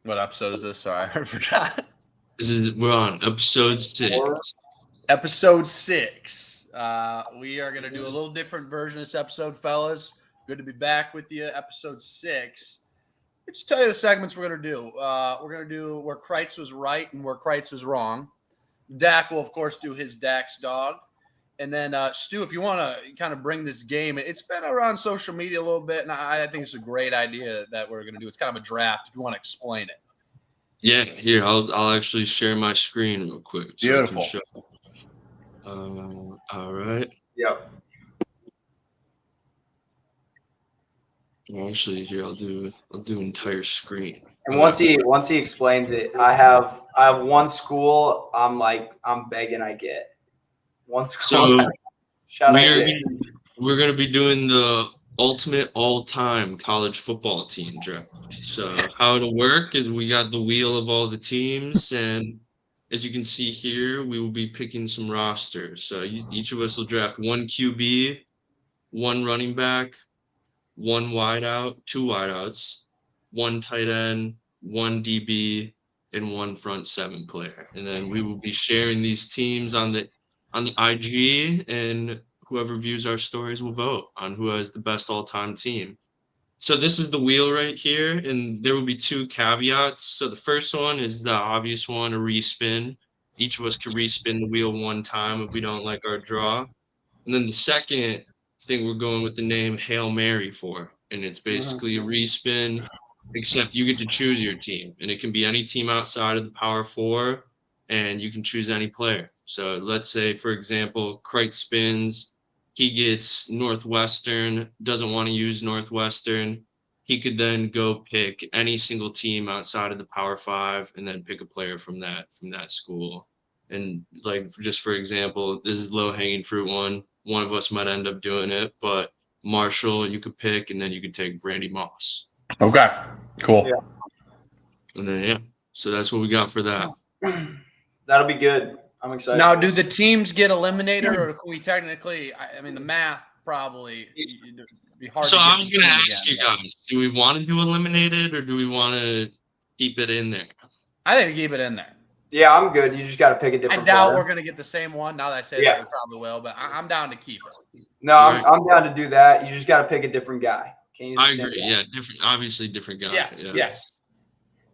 What episode is this? Sorry, I forgot. We're on episode 6. Episode 6. We are going to do a little different version of this episode, fellas. Good to be back with you. Episode 6. Let's just tell you the segments we're going to do. We're going to do where Kreitz was right and where Kreitz was wrong. Dak will, of course, do his Dak's dog. And then, Stu, if you want to kind of bring this game, it's been around social media a little bit, and I think it's a great idea that we're going to do. It's kind of a draft if you want to explain it. Yeah, here I'll actually share my screen real quick so I can Beautiful. show. All right. Yep. Actually, here I'll do entire screen. And once he explains it, I have one school. I'm begging I get one school. So we're gonna be doing the ultimate all-time college football team draft. So how it'll work is we got the wheel of all the teams, and as you can see here, we will be picking some rosters. So each of us will draft one QB, one running back, one wideout, two wideouts, one tight end, one DB, and one front seven player. And then we will be sharing these teams on the IG, and whoever views our stories will vote on who has the best all-time team. So this is the wheel right here, and there will be two caveats. So the first one is the obvious one, a respin. Each of us can respin the wheel one time if we don't like our draw. And then the second thing we're going with the name Hail Mary for, and it's basically a respin, except you get to choose your team, and it can be any team outside of the Power Four, and you can choose any player. So let's say, for example, Kreitz spins, he gets Northwestern, doesn't want to use Northwestern. He could then go pick any single team outside of the Power Five, and then pick a player from that school. And like just for example, this is low hanging fruit one. One of us might end up doing it, but Marshall you could pick, and then you could take Randy Moss. Okay, cool. Yeah. And then yeah, so that's what we got for that. That'll be good. I'm excited. Now, do the teams get eliminated, or can we technically? I mean, the math probably be hard. So to I was going to ask you guys: do we want to do eliminated, or do we want to keep it in there? I think we keep it in there. Yeah, I'm good. You just got to pick a different. I doubt player. we're going to get the same one. Now that I say that, we probably will, but I'm down to keep it. No, I'm down to do that. You just got to pick a different guy. I agree. Yeah, obviously different guy. Yes, yeah. yes.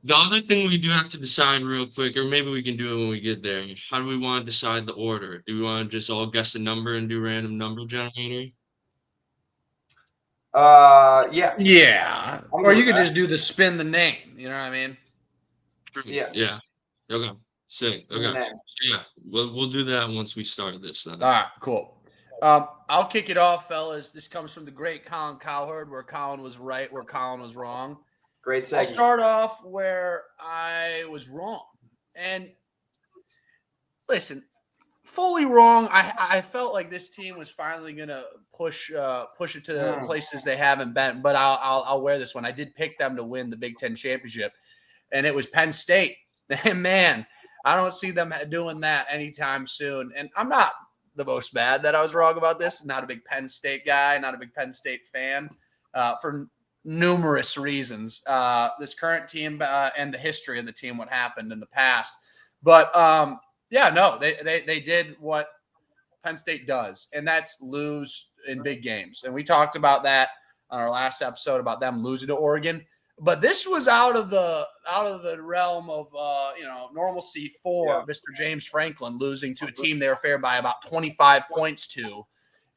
The other thing we do have to decide real quick, or maybe we can do it when we get there. How do we want to decide the order? Do we want to just all guess a number and do random number generator? Yeah. Yeah. Or you could just do the spin the name. You know what I mean? Yeah. Yeah. Okay. Sick. Okay. Yeah. We'll do that once we start this then. All right. Cool. I'll kick it off, fellas. This comes from the great Colin Cowherd, where Colin was right, where Colin was wrong. Great segment. I'll start off where I was wrong. And listen, fully wrong. I felt like this team was finally going to push it to the places they haven't been. But I'll wear this one. I did pick them to win the Big Ten championship, and it was Penn State. And man, I don't see them doing that anytime soon. And I'm not the most mad that I was wrong about this. Not a big Penn State guy, not a big Penn State fan for numerous reasons. This current team and the history of the team, what happened in the past. But yeah, no, they did what Penn State does, and that's lose in big games. And we talked about that on our last episode about them losing to Oregon. But this was out of the realm of normalcy for Mr. James Franklin losing to a team they were favored by about 25 points to,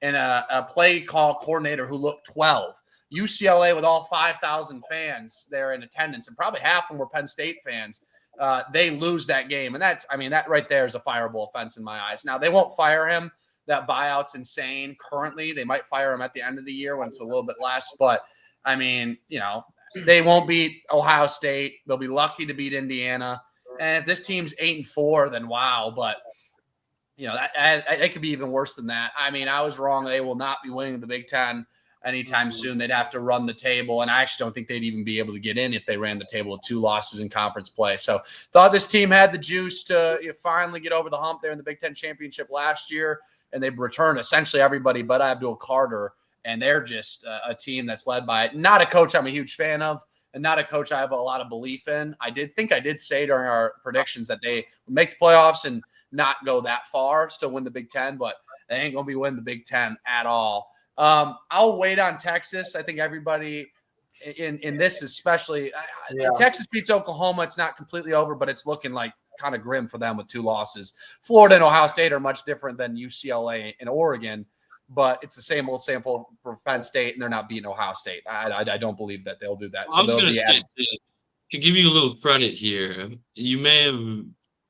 and a play call coordinator who looked 12. UCLA with all 5,000 fans there in attendance, and probably half of them were Penn State fans. They lose that game, and that right there is a fireable offense in my eyes. Now they won't fire him. That buyout's insane. Currently, they might fire him at the end of the year when it's a little bit less. But I mean, they won't beat Ohio State. They'll be lucky to beat Indiana. And if this team's 8-4, then wow. But it could be even worse than that. I mean, I was wrong. They will not be winning the Big Ten anytime soon. They'd have to run the table, and I actually don't think they'd even be able to get in if they ran the table with 2 losses in conference play. So thought this team had the juice to finally get over the hump there in the Big Ten championship last year, and they've returned essentially everybody but Abdul Carter, and they're just a team that's led by not a coach I'm a huge fan of, and not a coach I have a lot of belief in. I did say during our predictions that they would make the playoffs and not go that far, still win the Big Ten, but they ain't going to be winning the Big Ten at all. I'll wait on Texas. I think everybody in this, especially Texas beats Oklahoma. It's not completely over, but it's looking like kind of grim for them with 2 losses. Florida and Ohio State are much different than UCLA and Oregon, but it's the same old sample for Penn State, and they're not beating Ohio State. I don't believe that they'll do that. I was going to say, to give you a little credit here, you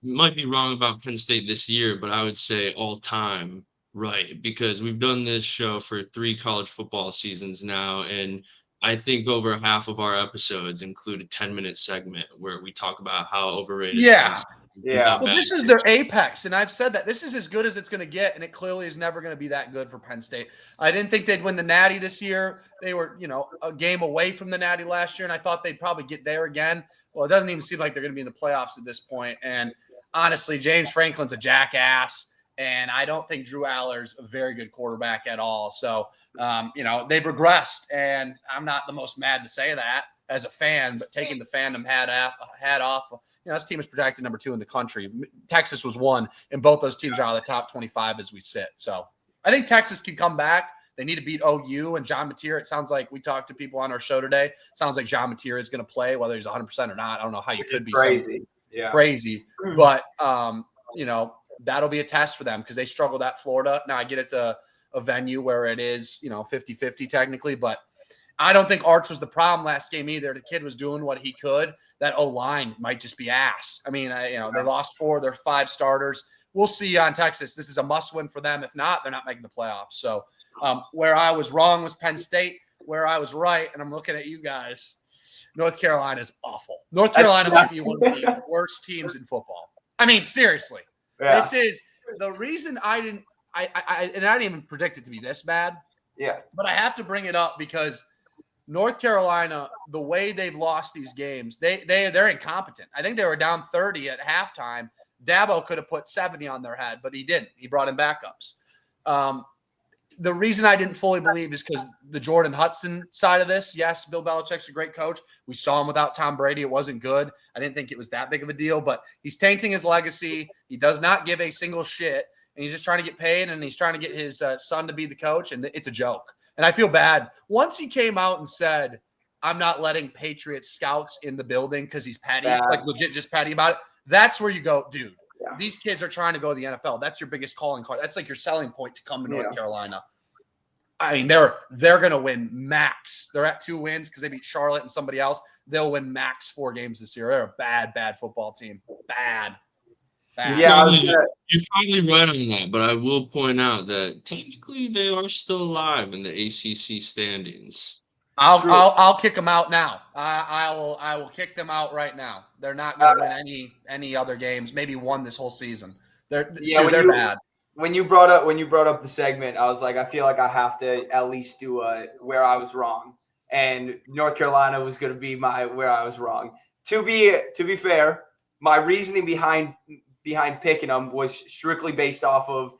might be wrong about Penn State this year, but I would say all time right, because we've done this show for 3 college football seasons now, and I think over half of our episodes include a 10-minute segment where we talk about how overrated. Yeah. Yeah. Well, this is their apex, and I've said that this is as good as it's going to get, and it clearly is never going to be that good for Penn State. I didn't think they'd win the Natty this year. They were, a game away from the Natty last year, and I thought they'd probably get there again. Well, it doesn't even seem like they're going to be in the playoffs at this point. And honestly, James Franklin's a jackass. And I don't think Drew Aller's a very good quarterback at all. So, they've regressed. And I'm not the most mad to say that as a fan, but taking the fandom hat off, this team is projected number 2 in the country. Texas was 1, and both those teams are out of the top 25 as we sit. So I think Texas can come back. They need to beat OU and John Mateer. It sounds like we talked to people on our show today. It sounds like John Mateer is going to play, whether he's 100% or not. I don't know how you could be crazy. Crazy. But, that'll be a test for them because they struggled at Florida. Now, I get it's a venue where it is, 50-50 technically, but I don't think Arch was the problem last game either. The kid was doing what he could. That O-line might just be ass. I mean, they lost 4 of their 5 starters. We'll see on Texas. This is a must-win for them. If not, they're not making the playoffs. So where I was wrong was Penn State. Where I was right, and I'm looking at you guys, North Carolina is awful. North Carolina might be one of the worst teams in football. I mean, seriously. Yeah. This is the reason I didn't even predict it to be this bad. Yeah. But I have to bring it up because North Carolina, the way they've lost these games, they're incompetent. I think they were down 30 at halftime. Dabo could have put 70 on their head, but he didn't. He brought in backups. The reason I didn't fully believe is because the Jordan Hudson side of this, yes, Bill Belichick's a great coach. We saw him without Tom Brady. It wasn't good. I didn't think it was that big of a deal, but he's tainting his legacy. He does not give a single shit, and he's just trying to get paid, and he's trying to get his son to be the coach, and it's a joke. And I feel bad. Once he came out and said, I'm not letting Patriots scouts in the building because he's petty, like legit just petty about it, that's where you go, dude. Yeah. These kids are trying to go to the NFL. That's your biggest calling card. That's like your selling point to come to North Carolina. I mean, they're going to win max. They're at 2 wins because they beat Charlotte and somebody else. They'll win max 4 games this year. They're a bad football team. Bad. Yeah, you're probably right on that, but I will point out that technically they are still alive in the ACC standings. I'll kick them out now. I will kick them out right now. They're not going to win any other games. Maybe one this whole season. They're bad. When you brought up the segment, I was like, I feel like I have to at least do where I was wrong, and North Carolina was going to be my where I was wrong. To be fair, my reasoning behind picking them was strictly based off of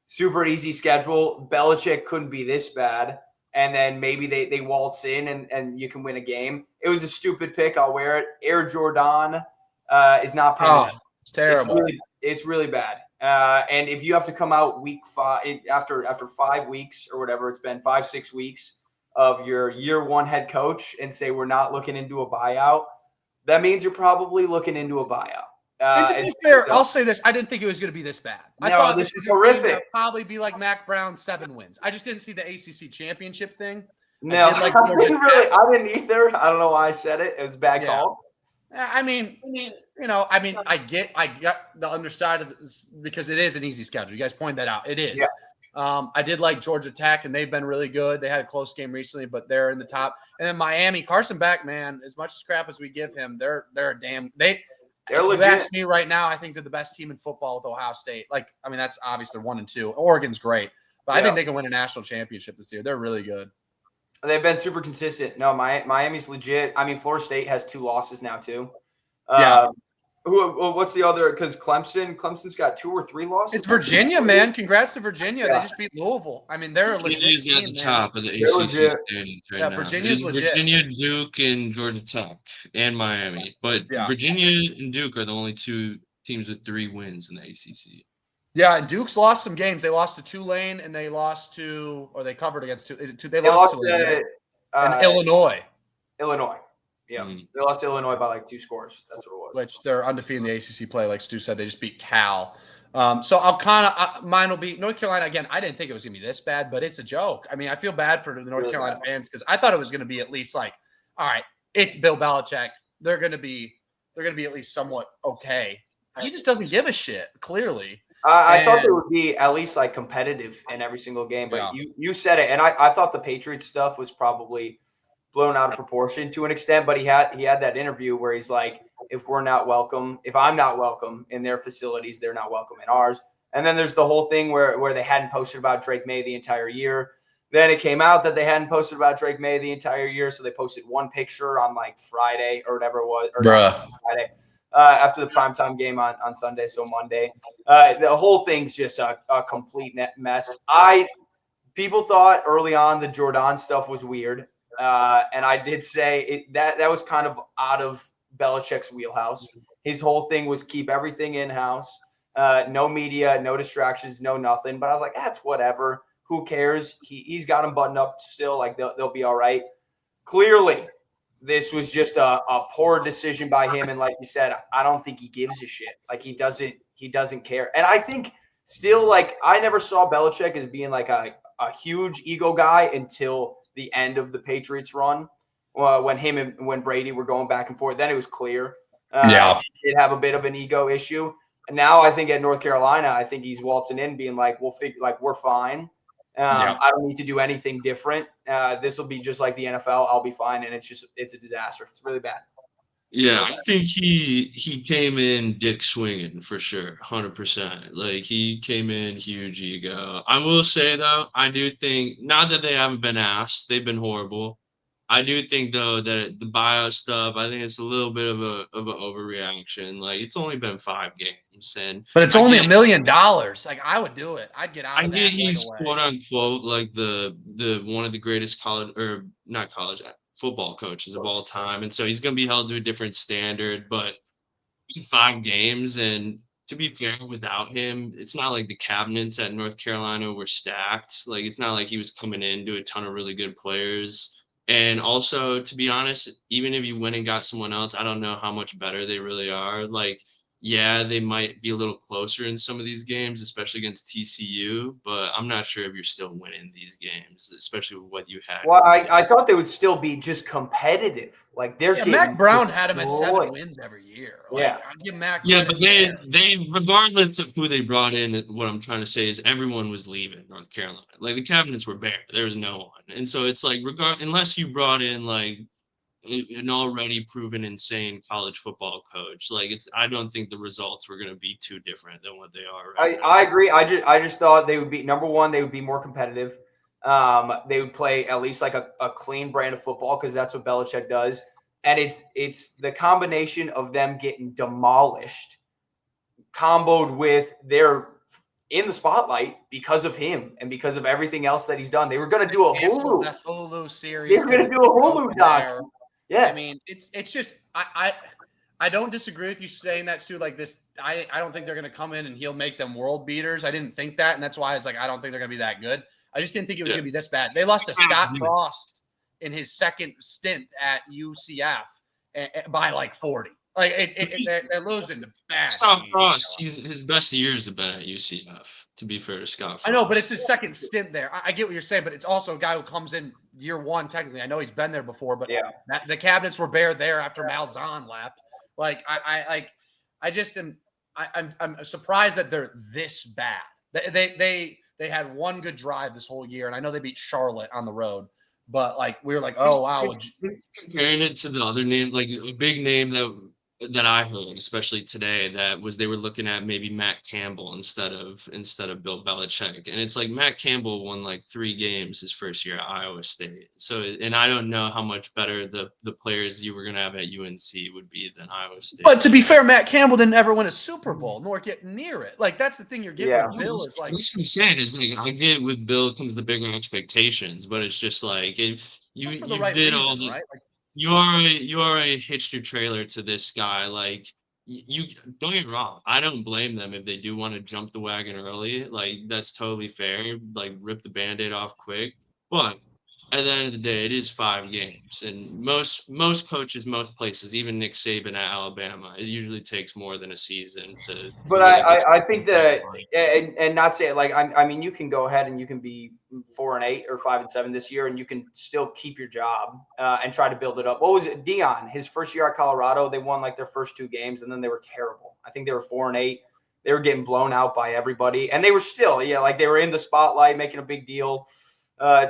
super easy schedule. Belichick couldn't be this bad. And then maybe they waltz in and you can win a game. It was a stupid pick. I'll wear it. Air Jordan is not paying. Oh, it's terrible. It's really bad. And if you have to come out week 5 after 5 weeks or whatever it's been, 5-6 weeks of your year 1 head coach and say we're not looking into a buyout, that means you're probably looking into a buyout. And to be fair, I'll say this. I didn't think it was going to be this bad. I thought this is horrific. Would probably be like Mac Brown 7 wins. I just didn't see the ACC championship thing. No, I didn't either. I don't know why I said it. It was a bad call. I mean, I get the underside of this because it is an easy schedule. You guys pointed that out. It is. Yeah. I did like Georgia Tech, and they've been really good. They had a close game recently, but they're in the top. And then Miami, Carson Beck, man, as much crap as we give him, they're legit. If you ask me right now, I think they're the best team in football with Ohio State. That's obviously 1 and 2. Oregon's great, but I think they can win a national championship this year. They're really good. They've been super consistent. No, Miami's legit. I mean, Florida State has 2 losses now too. What's the other? Because Clemson's got 2 or 3 losses. It's Virginia, man. Congrats to Virginia. Yeah. They just beat Louisville. I mean, they're a legit Virginia's at the top of the ACC standings right now. Virginia's legit. Virginia, Duke, and Georgia Tech, and Miami. But Virginia and Duke are the only 2 teams with 3 wins in the ACC. Yeah, and Duke's lost some games. They lost to Tulane, and they lost to, or they covered against Tulane. Is it They lost to Tulane, and Illinois. Illinois. Yeah, they lost to Illinois by like 2 scores. That's what it was. Which they're undefeated in the ACC play, like Stu said. They just beat Cal. So I'll mine will be North Carolina again. I didn't think it was gonna be this bad, but it's a joke. I mean, I feel bad for the North Carolina fans because I thought it was gonna be at least like, all right, it's Bill Belichick. They're gonna be at least somewhat okay. He just doesn't give a shit. Clearly, I thought they would be at least like competitive in every single game. But you said it, and I thought the Patriots stuff was probably blown out of proportion to an extent, but he had that interview where he's like, if I'm not welcome in their facilities, they're not welcome in ours. And then there's the whole thing where they hadn't posted about Drake May the entire year. Then it came out that they hadn't posted about Drake May the entire year, so they posted one picture on like Friday or whatever it was, or Friday after the primetime game on Sunday, so Monday. The whole thing's just a complete mess. People thought early on the Jordan stuff was weird. And I did say that was kind of out of Belichick's wheelhouse. His whole thing was keep everything in-house, no media, no distractions, no nothing. But I was like, that's whatever. Who cares? He's got them buttoned up still. Like they'll be all right. Clearly, this was just a poor decision by him. And like you said, I don't think he gives a shit. Like he doesn't care. And I think still, like, I never saw Belichick as being like a huge ego guy until the end of the Patriots run, when him and Brady were going back and forth. Then it was clear. He did have a bit of an ego issue. And now I think at North Carolina, I think he's waltzing in being like, we're fine. I don't need to do anything different. This will be just like the NFL. I'll be fine. And it's a disaster. It's really bad. Yeah, I think he came in dick swinging for sure, 100%. Like he came in huge ego. I will say though, I do think not that they haven't been asked, they've been horrible. I do think though that the buyout stuff, I think it's a little bit of an overreaction. Like it's only been 5 games, but it's only $1 million. Like I would do it. I'd get out of that. I get he's quote unquote like the one of the greatest football coaches of all time, and so he's going to be held to a different standard. But 5 games, and to be fair, without him, it's not like the cabinets at North Carolina were stacked. Like it's not like he was coming in to a ton of really good players. And also, to be honest, even if you went and got someone else, I don't know how much better they really are. Like, yeah, they might be a little closer in some of these games, especially against TCU, but I'm not sure if you're still winning these games, especially with what you had. Well, I thought they would still be just competitive. Like Mac Brown had them at 7 wins every year. Like, I'd give Mac. Yeah, but they regardless of who they brought in, what I'm trying to say is everyone was leaving North Carolina. Like the cabinets were bare. There was no one. And so it's like unless you brought in like an already proven insane college football coach, like I don't think the results were going to be too different than what they are right now. I agree. I just thought they would be number one. They would be more competitive. They would play at least like a clean brand of football because that's what Belichick does. And it's the combination of them getting demolished, comboed with they're in the spotlight because of him and because of everything else that he's done. They were going to do a Hulu series. They were going to do a Hulu doc. Yeah, I mean, it's just I don't disagree with you saying that, Stu. Like this, I don't think they're going to come in and he'll make them world beaters. I didn't think that, and that's why I was like, I don't think they're going to be that good. I just didn't think it was going to be this bad. They lost to Scott Frost in his second stint at UCF by like 40. Like they're losing to bad. Scott Frost, his best years have been at UCF. To be fair to Scott Frost. I know, but it's his second stint there. I get what you're saying, but it's also a guy who comes in year 1 technically. I know he's been there before, but the cabinets were bare there after Malzahn left. Like I'm surprised that they're this bad. They had one good drive this whole year, and I know they beat Charlotte on the road. But like we were like, oh wow, comparing it to the other name, like a big name that that I heard, especially today, that was they were looking at maybe Matt Campbell instead of Bill Belichick. And it's like Matt Campbell won like 3 games his first year at Iowa State. So and I don't know how much better the players you were gonna have at UNC would be than Iowa State. But to be fair, Matt Campbell didn't ever win a Super Bowl nor get near it. Like that's the thing you're getting with Bill is like. That's what I'm saying is like I get with Bill comes the bigger expectations, but it's just like if you For the you right did reason, all the right? Like, you already hitched your trailer to this guy. Like you don't get me wrong. I don't blame them if they do want to jump the wagon early. Like that's totally fair. Like rip the band-aid off quick. But at the end of the day, it is 5 games. And most coaches, most places, even Nick Saban at Alabama, it usually takes more than a season to But really get I think that and not say like I mean you can go ahead and you can be 4-8 or 5-7 this year and you can still keep your job and try to build it up. What was it? Dion, his first year at Colorado, they won like their first 2 games and then they were terrible. I think they were 4-8. They were getting blown out by everybody and they were still like they were in the spotlight making a big deal.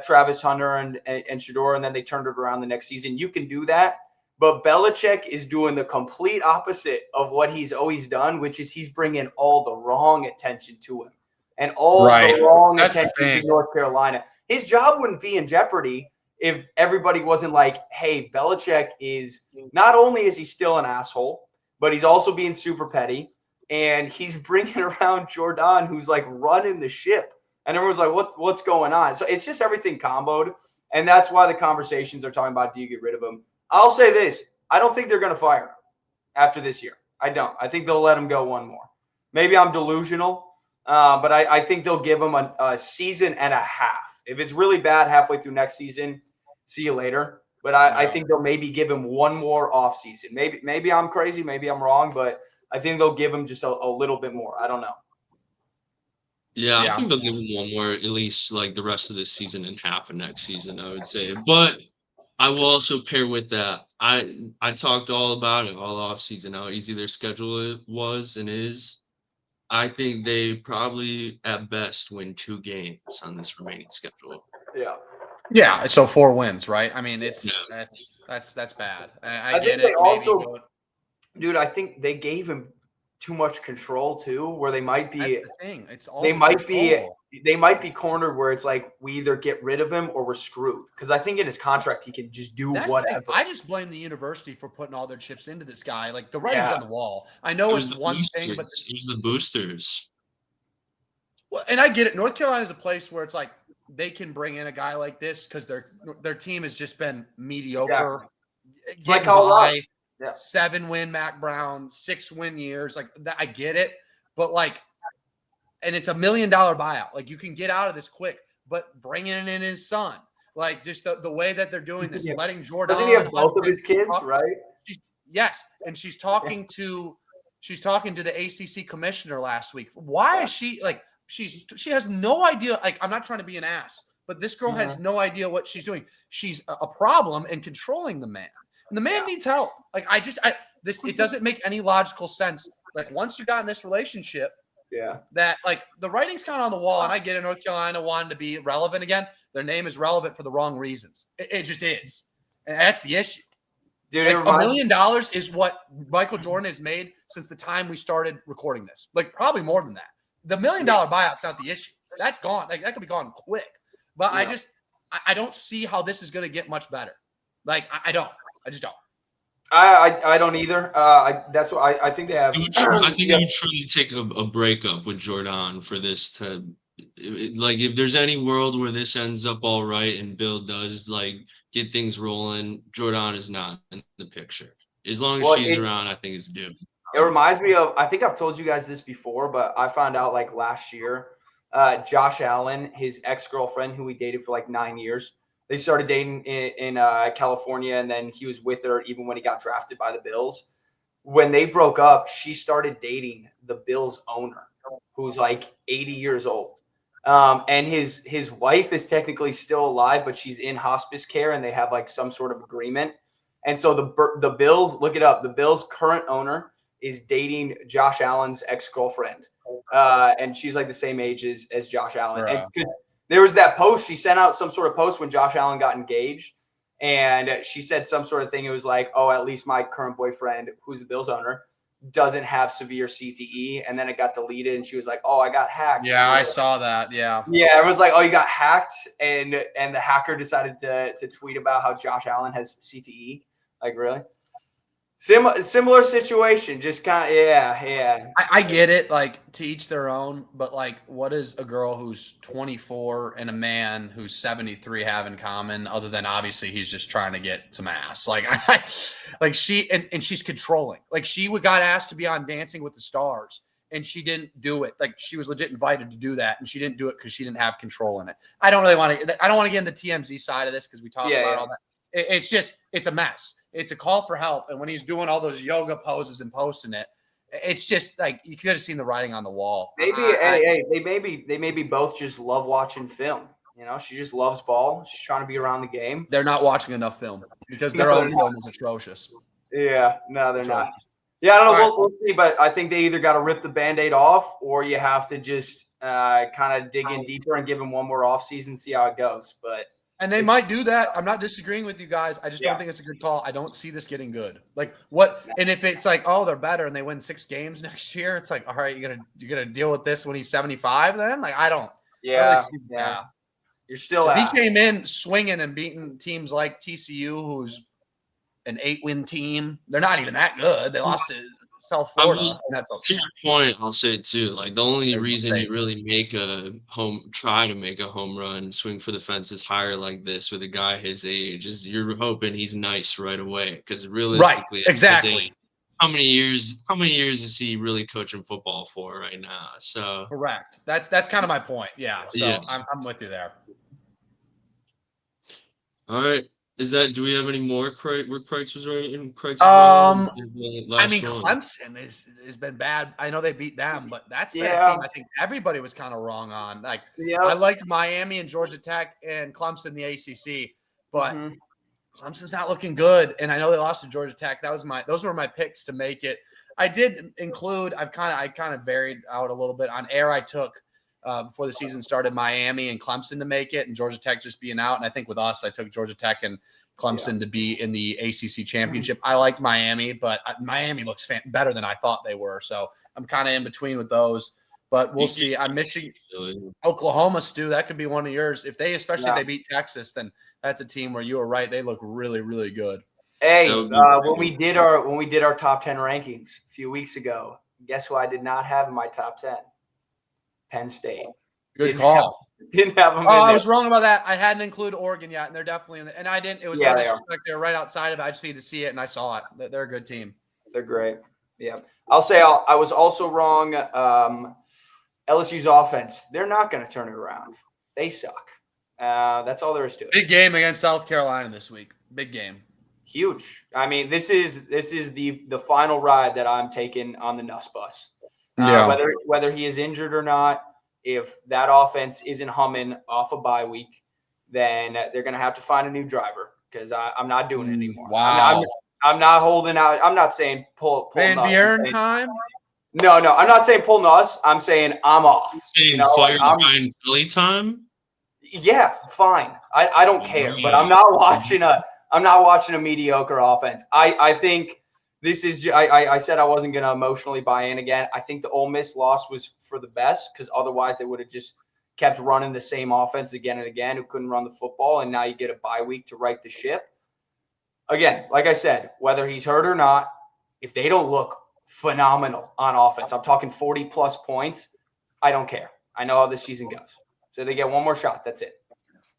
Travis Hunter and Shador, and then they turned it around the next season. You can do that. But Belichick is doing the complete opposite of what he's always done, which is he's bringing all the wrong attention to him and all the wrong attention to North Carolina. His job wouldn't be in jeopardy if everybody wasn't like, hey, Belichick is not only is he still an asshole, but he's also being super petty. And he's bringing around Jordan, who's like running the ship. And everyone's like, what's going on? So it's just everything comboed. And that's why the conversations are talking about, do you get rid of him? I'll say this. I don't think they're going to fire him after this year. I don't. I think they'll let him go one more. Maybe I'm delusional, but I think they'll give him a season and a half. If it's really bad halfway through next season, see you later. But I think they'll maybe give him one more offseason. Maybe I'm crazy. Maybe I'm wrong, but I think they'll give him just a little bit more. I don't know. Yeah, I think they'll give him one more, at least like the rest of this season and half of next season, I would say. But I will also pair with that. I talked all about it all off season, how easy their schedule was and is. I think they probably at best win 2 games on this remaining schedule. Yeah. Yeah. So 4 wins, right? I mean, that's bad. I get it. Also, dude, I think they gave him too much control too, where they might be. That's the thing. It's all they might be cornered where it's like we either get rid of him or we're screwed. Because I think in his contract he can just do whatever. I just blame the university for putting all their chips into this guy. Like the writing's on the wall. I know it's one thing, but it was the boosters. Well, and I get it. North Carolina is a place where it's like they can bring in a guy like this because their team has just been mediocre. Exactly. Like how 7-win Mac Brown, 6-win years. Like that, I get it. But like, and it's $1 million buyout. Like you can get out of this quick, but bringing in his son, like just the way that they're doing this, letting Jordan. Doesn't he have both of his kids, right? Yes. And she's talking to the ACC commissioner last week. Why is she like, she has no idea. Like, I'm not trying to be an ass, but this girl has no idea what she's doing. She's a problem in controlling the man. And the man needs help. Like it doesn't make any logical sense. Like once you got in this relationship, that like the writing's kind of on the wall. And I get it. North Carolina wanted to be relevant again. Their name is relevant for the wrong reasons. It just is. And that's the issue. Dude, like $1 million is what Michael Jordan has made since the time we started recording this. Like probably more than that. The $1 million buyout's not the issue. That's gone. Like that could be gone quick. But I don't see how this is going to get much better. Like I just don't. I don't either. That's what I think they have. I think you try to take a breakup with Jordan for this to, like, if there's any world where this ends up all right and Bill does like get things rolling, Jordan is not in the picture. As long as she's around, I think it's doomed. It reminds me of, I think I've told you guys this before, but I found out like last year, Josh Allen, his ex-girlfriend who he dated for like 9 years, they started dating in California, and then he was with her even when he got drafted by the Bills. When they broke up, she started dating the Bills owner, who's like 80 years old. And his wife is technically still alive, but she's in hospice care, and they have like some sort of agreement. And so the Bills, look it up, the Bills' current owner is dating Josh Allen's ex-girlfriend. And she's like the same age as Josh Allen. And there was that post. She sent out some sort of post when Josh Allen got engaged. And she said some sort of thing. It was like, oh, at least my current boyfriend, who's the Bills owner, doesn't have severe CTE. And then it got deleted. And she was like, oh, I got hacked. Yeah, I saw that. Yeah. Yeah, everyone's like, oh, you got hacked. And the hacker decided to tweet about how Josh Allen has CTE. Like, really? Similar situation, just kind of, yeah. I get it, like, to each their own, but, like, what does a girl who's 24 and a man who's 73 have in common, other than obviously he's just trying to get some ass? Like, like she, and she's controlling. Like, she got asked to be on Dancing with the Stars, and she didn't do it. Like, she was legit invited to do that, and she didn't do it because she didn't have control in it. I don't want to get in the TMZ side of this because we talked about all that. It's just, it's a mess. It's a call for help. And when he's doing all those yoga poses and posting it, it's just like you could have seen the writing on the wall. Maybe they maybe both just love watching film. You know, she just loves ball. She's trying to be around the game. They're not watching enough film because their own film is atrocious. Yeah, no, they're not. Yeah, I don't know. We'll see, but I think they either got to rip the Band-Aid off or you have to just kind of dig in deeper and give him one more offseason, see how it goes. And they might do that. I'm not disagreeing with you guys. I just don't think it's a good call. I don't see this getting good. Like what? And if it's like, oh, they're better and they win 6 games next year, it's like, all right, you're gonna deal with this when he's 75. Then, like, I don't. Yeah, really You're still. If he came in swinging and beating teams like TCU, who's an 8-win team. They're not even that good. They lost to South Florida. I mean, and that's to your point, I'll say too. Like the only reason you really try to make a home run, swing for the fences higher like this with a guy his age is you're hoping he's nice right away. Because realistically, right, exactly. How many years is he really coaching football for right now? So correct. That's kind of my point. Yeah. So yeah. I'm with you there. All right. Do we have any more? Where Kreitz was right? I mean, Clemson has been bad. I know they beat them, but that's been a team I think everybody was kind of wrong on. Like, I liked Miami and Georgia Tech and Clemson in the ACC, but Clemson's not looking good. And I know they lost to Georgia Tech. Those were my picks to make it. I did include. I kind of varied out a little bit on air. I took. Before the season started, Miami and Clemson to make it, and Georgia Tech just being out. And I think with us, I took Georgia Tech and Clemson to be in the ACC championship. I like Miami, but Miami looks better than I thought they were. So I'm kind of in between with those. But we'll see. I'm Michigan, Oklahoma, Stu. That could be one of yours. If they beat Texas, then that's a team where you were right. They look really, really good. Hey, when we did our top 10 rankings a few weeks ago, guess who I did not have in my top 10? Penn State. Good call. Didn't have them. I was wrong about that. I hadn't included Oregon yet, and they're definitely in. And I didn't. It was no disrespect. They were right outside of it. I just needed to see it, and I saw it. They're a good team. They're great. Yeah, I'll say I was also wrong. LSU's offense. They're not going to turn it around. They suck. That's all there is to it. Big game against South Carolina this week. Big game. Huge. I mean, this is the final ride that I'm taking on the Nuss bus. Whether he is injured or not, if that offense isn't humming off a bye week, then they're going to have to find a new driver because I'm not doing it anymore. Wow. I'm not holding out. I'm not saying pull Van Buren time. No, I'm not saying pull Nuss. I'm saying I'm off. Fire Brian Kelly time. Yeah, fine. I don't care, but I'm not watching a mediocre offense. I think. This is – I said I wasn't going to emotionally buy in again. I think the Ole Miss loss was for the best because otherwise they would have just kept running the same offense again and again who couldn't run the football, and now you get a bye week to right the ship. Again, like I said, whether he's hurt or not, if they don't look phenomenal on offense, I'm talking 40-plus points, I don't care. I know how this season goes. So they get one more shot. That's it.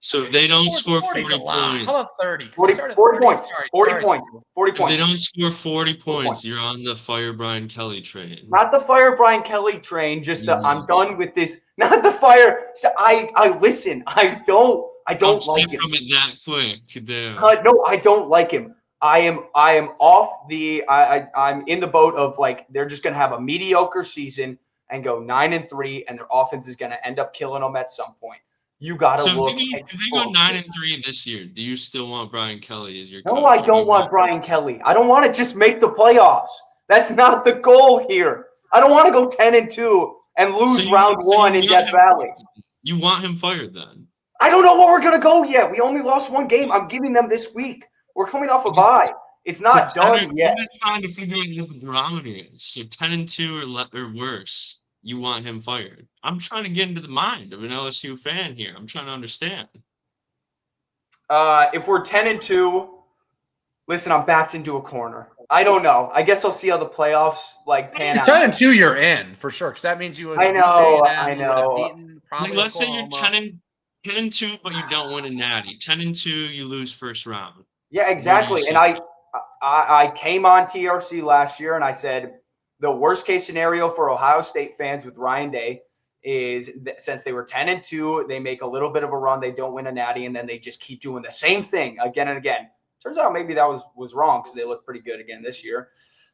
So if they don't score 40 points. How about 30? 40 points. 40 points. If they don't score 40 points, you're on the fire Brian Kelly train. Not the fire Brian Kelly train, just the I'm done with this. Not the fire. I listen. I don't like him. From it that quick. No, I don't like him. I am off the I'm in the boat of like they're just gonna have a mediocre season and go 9-3, and their offense is gonna end up killing them at some point. You got to look. If they go 9-3 this year, do you still want Brian Kelly as your coach? No, I don't want Brian Kelly. I don't want to just make the playoffs. That's not the goal here. I don't want to go 10-2 and lose round 1 in Death Valley. You want him fired then? I don't know where we're going to go yet. We only lost one game. I'm giving them this week. We're coming off a bye. It's not done yet. You're trying to figure out what the barometer is. So 10-2 or worse, you want him fired. I'm trying to get into the mind of an LSU fan here. I'm trying to understand. If we're 10-2, listen, I'm backed into a corner. I don't know. I guess I'll see how the playoffs pan out. 10-2, you're in for sure, because that means you would. I know. Let's say you're 10-2, but you don't win a natty. 10-2, you lose first round. Yeah, exactly. And I came on TRC last year and I said the worst case scenario for Ohio State fans with Ryan Day is that since they were 10-2, they make a little bit of a run, they don't win a natty, and then they just keep doing the same thing again and again. Turns out maybe that was wrong because they look pretty good again this year.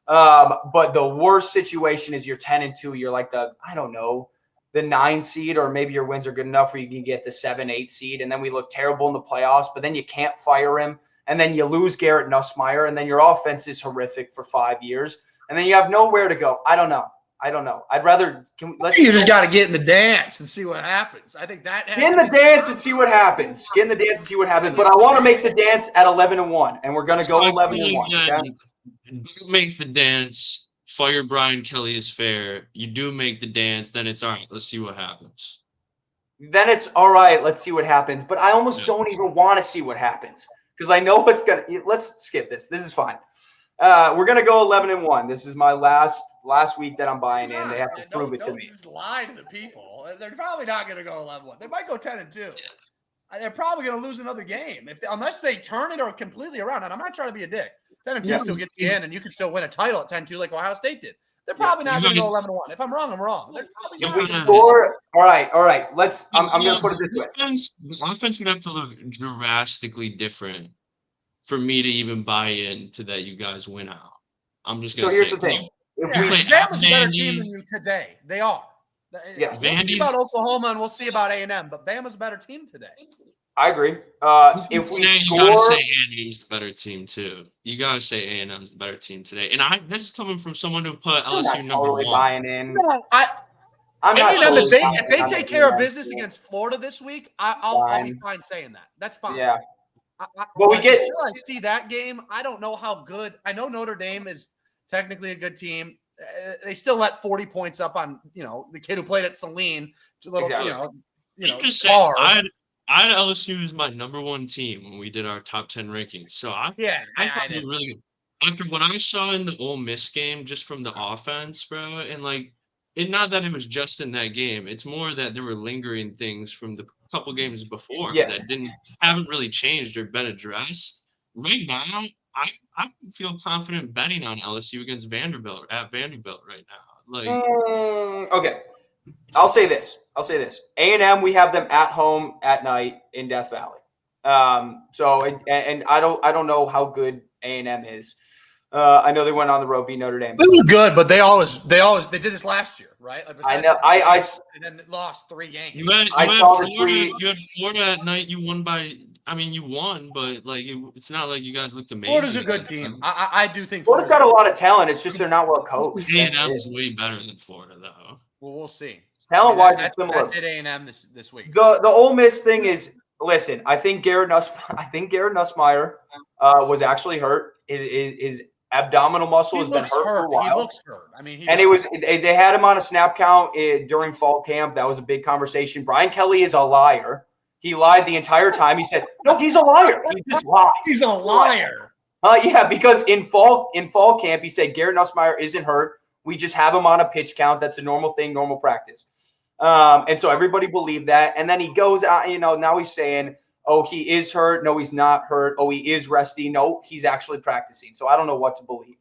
But the worst situation is you're 10-2. You're like the 9 seed, or maybe your wins are good enough where you can get the 7-8 seed, and then we look terrible in the playoffs, but then you can't fire him, and then you lose Garrett Nussmeier, and then your offense is horrific for 5 years, and then you have nowhere to go. I don't know. I'd rather you just got to get in the dance and see what happens. I think that get in the dance and see what happens. Get in the dance and see what happens. But I want to make the dance at 11-1, and we're going to go 11-1. Okay? You make the dance. Fire Brian Kelly is fair. You do make the dance, then it's all right. Let's see what happens. Then it's all right. Let's see what happens. But I almost don't even want to see what happens because I know what's going to. Let's skip this. This is fine. We're going to go 11-1. This is my last week that I'm buying in. They have to prove it to me. Just lie to the people. They're probably not going to go 11-1. They might go 10-2. Yeah. They're probably going to lose another game unless they turn it or completely around. And I'm not trying to be a dick. 10-2 still gets you in, and you can still win a title at 10-2 like Ohio State did. They're probably not going to go 11-1. If I'm wrong, I'm wrong. If we score, all right. Let's. I'm going to put it this way. The offense would have to look drastically different for me to even buy into that you guys win out. I'm just going to say. So here's the thing. Bama's a better team than you today. They are. Yeah. We'll see about Oklahoma and we'll see about A&M, but Bama's a better team today. I agree. If we score, you gotta say A&M's the better team too. You gotta say A&M's the better team today. And this is coming from someone who put LSU number one. Buying in. No, I'm not. If they take care of business against Florida this week, I'll be fine saying that. That's fine. Yeah. But until I see that game, I don't know how good. I know Notre Dame is technically a good team. They still let 40 points up on the kid who played at Saline. I had LSU as my number one team when we did our top 10 rankings. So I thought they were really good. After what I saw in the Ole Miss game, just from the offense, bro, and not that it was just in that game. It's more that there were lingering things from the couple games before that haven't really changed or been addressed. Right now, I feel confident betting on LSU against Vanderbilt at Vanderbilt right now. Okay. I'll say this. A&M, we have them at home at night in Death Valley. And I don't know how good A&M is. I know they went on the road, beat Notre Dame. They were good, but they did this last year, right? I know. And then lost 3 games. You had Florida at night. You won by. I mean, you won, but it's not like you guys looked amazing. Florida's a good team. I do think Florida's got a lot of talent. It's just they're not well coached. A&M is way better than Florida, though. Well, we'll see. Talent-wise, it's similar. That's at A&M this week. The Ole Miss thing is, listen, I think Garrett Nussmeier was actually hurt. His abdominal muscle has been hurt for a while. He looks hurt. I mean, they had him on a snap count during fall camp. That was a big conversation. Brian Kelly is a liar. He lied the entire time. He said, "No, he's a liar. He just lies. He's a liar." Yeah, because in fall camp, he said Garrett Nussmeier isn't hurt. We just have him on a pitch count. That's a normal thing, normal practice. And so everybody believed that. And then he goes out, now he's saying, oh, he is hurt. No, he's not hurt. Oh, he is resty. No, he's actually practicing. So I don't know what to believe.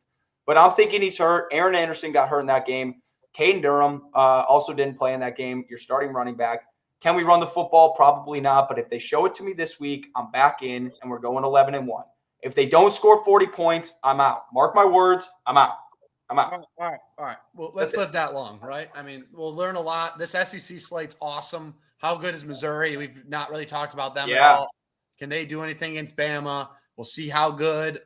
But I'm thinking he's hurt. Aaron Anderson got hurt in that game. Caden Durham also didn't play in that game. You're starting running back. Can we run the football? Probably not. But if they show it to me this week, I'm back in and we're going 11-1. If they don't score 40 points, I'm out. Mark my words, I'm out. All right. Well, let's live that long, right? I mean, we'll learn a lot. This SEC slate's awesome. How good is Missouri? We've not really talked about them at all. Can they do anything against Bama? We'll see how good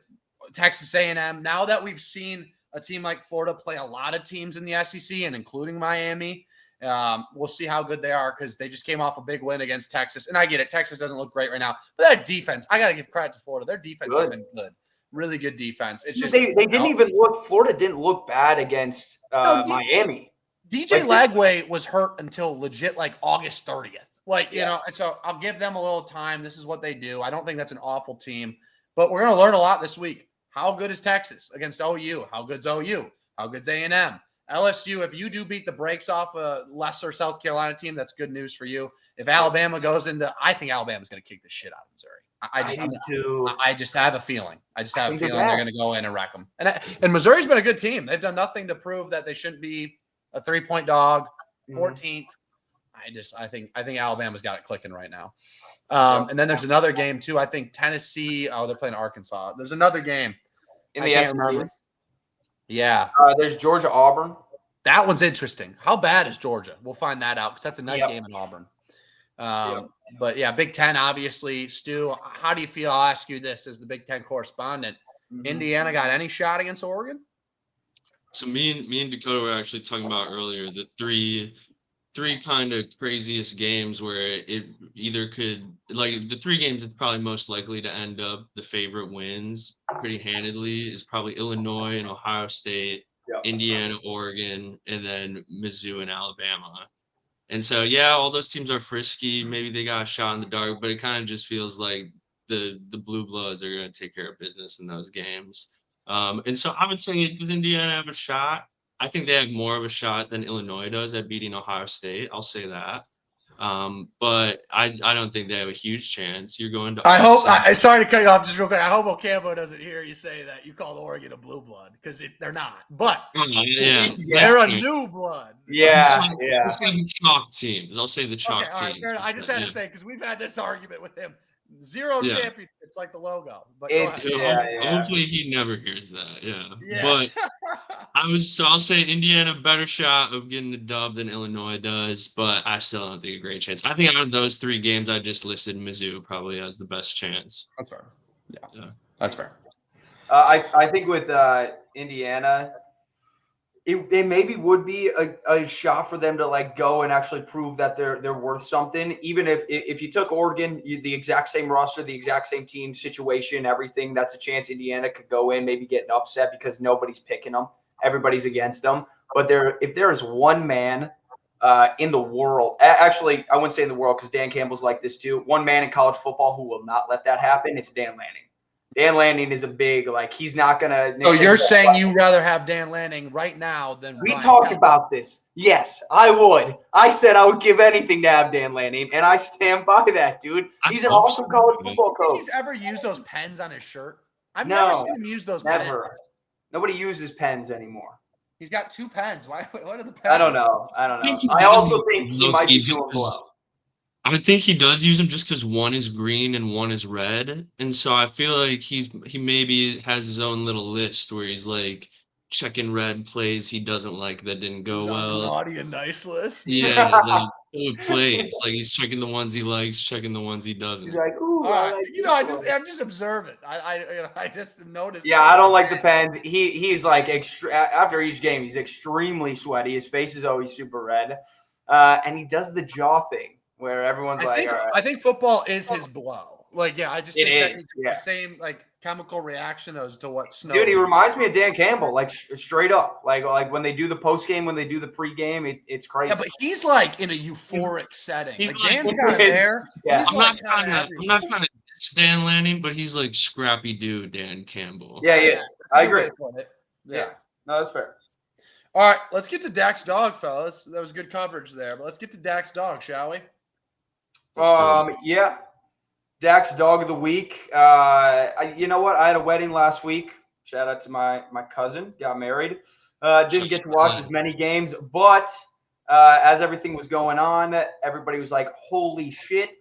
Texas A&M. Now that we've seen a team like Florida play a lot of teams in the SEC and including Miami, We'll see how good they are because they just came off a big win against Texas. And I get it. Texas doesn't look great right now. But that defense, I got to give credit to Florida. Their defense has been good. Really good defense. It's just they didn't even look – Florida didn't look bad against Miami. DJ Lagway was hurt until legit like August 30th. And so I'll give them a little time. This is what they do. I don't think that's an awful team. But we're going to learn a lot this week. How good is Texas against OU? How good's OU? How good's A&M? LSU, if you do beat the brakes off a lesser South Carolina team, that's good news for you. If Alabama goes into – I think Alabama's going to kick the shit out of Missouri. I just have a feeling. I just have a feeling they're going to go in and wreck them. And Missouri's been a good team. They've done nothing to prove that they shouldn't be a 3-point dog, 14th. I think Alabama's got it clicking right now. And then there's another game too. I think Tennessee. Oh, they're playing Arkansas. There's another game. I can't remember. Yeah. There's Georgia-Auburn. That one's interesting. How bad is Georgia? We'll find that out because that's a night game in Auburn. But yeah, Big Ten, obviously. Stu, how do you feel? I'll ask you this as the Big Ten correspondent. Indiana got any shot against Oregon? So me and Dakota were actually talking about earlier the three kind of craziest games where it either could, like, the three games that's probably most likely to end up the favorite wins pretty handedly is probably Illinois and Ohio State, Indiana, Oregon, and then Mizzou and Alabama. And so, yeah, all those teams are frisky. Maybe they got a shot in the dark, but it kind of just feels like the Blue Bloods are going to take care of business in those games. And so I would say, does Indiana have a shot? I think they have more of a shot than Illinois does at beating Ohio State. I'll say that. But I don't think they have a huge chance. You're going to. Sorry to cut you off just real quick. I hope Ocampo doesn't hear you say that you called Oregon a blue blood because they're not. But they're a new blood. I'll say the chalk teams. I'll say the chalk teams. I just had to say because we've had this argument with him. Zero championships like the logo. But hopefully he never hears that. But I'll say Indiana better shot of getting the dub than Illinois does, but I still don't think a great chance. I think out of those three games I just listed, Mizzou probably has the best chance. That's fair. Yeah. That's fair. I think with Indiana, it maybe would be a shot for them to like go and actually prove that they're worth something. Even if you took Oregon, the exact same roster, the exact same team situation, everything, that's a chance Indiana could go in, maybe get an upset because nobody's picking them. Everybody's against them. But if there is one man in the world, actually, I wouldn't say in the world because Dan Campbell's like this too, one man in college football who will not let that happen, it's Dan Lanning. Dan Lanning is a big, he's not going to. So you're saying you'd rather have Dan Lanning right now than we talked about this. Yes, I would. I said I would give anything to have Dan Lanning, and I stand by that, dude. He's an awesome college football coach. He's ever used those pens on his shirt? I've never seen him use those pens. Nobody uses pens anymore. He's got two pens. What are the pens? I don't know. I also think he might be doing well. I think he does use them just because one is green and one is red, and so I feel like he maybe has his own little list where he's like checking red plays he doesn't like that didn't go well. Naughty and nice list. Yeah, like plays like he's checking the ones he likes, checking the ones he doesn't. He's like, ooh, I'm just observant. I just noticed. Yeah, I don't like the pens. He's like after each game, he's extremely sweaty. His face is always super red, and he does the jaw thing. Where everyone's I think football is his blow. I just think that it's the same chemical reaction as to what Snow. Dude, he reminds me of Dan Campbell, straight up. Like when they do the post game, when they do the pregame, it's crazy. Yeah, but he's in a euphoric setting. Dan's kind of there. Yeah. I'm not trying to Dan Lanning, but he's like scrappy dude Dan Campbell. Yeah, he is. I agree. Yeah. No, that's fair. All right, let's get to Dak's dog, fellas. That was good coverage there, but let's get to Dak's dog, shall we? Yeah. Dak's dog of the week. You know what? I had a wedding last week. Shout out to my cousin. Got married. Didn't get to watch as many games, but as everything was going on, everybody was like, holy shit,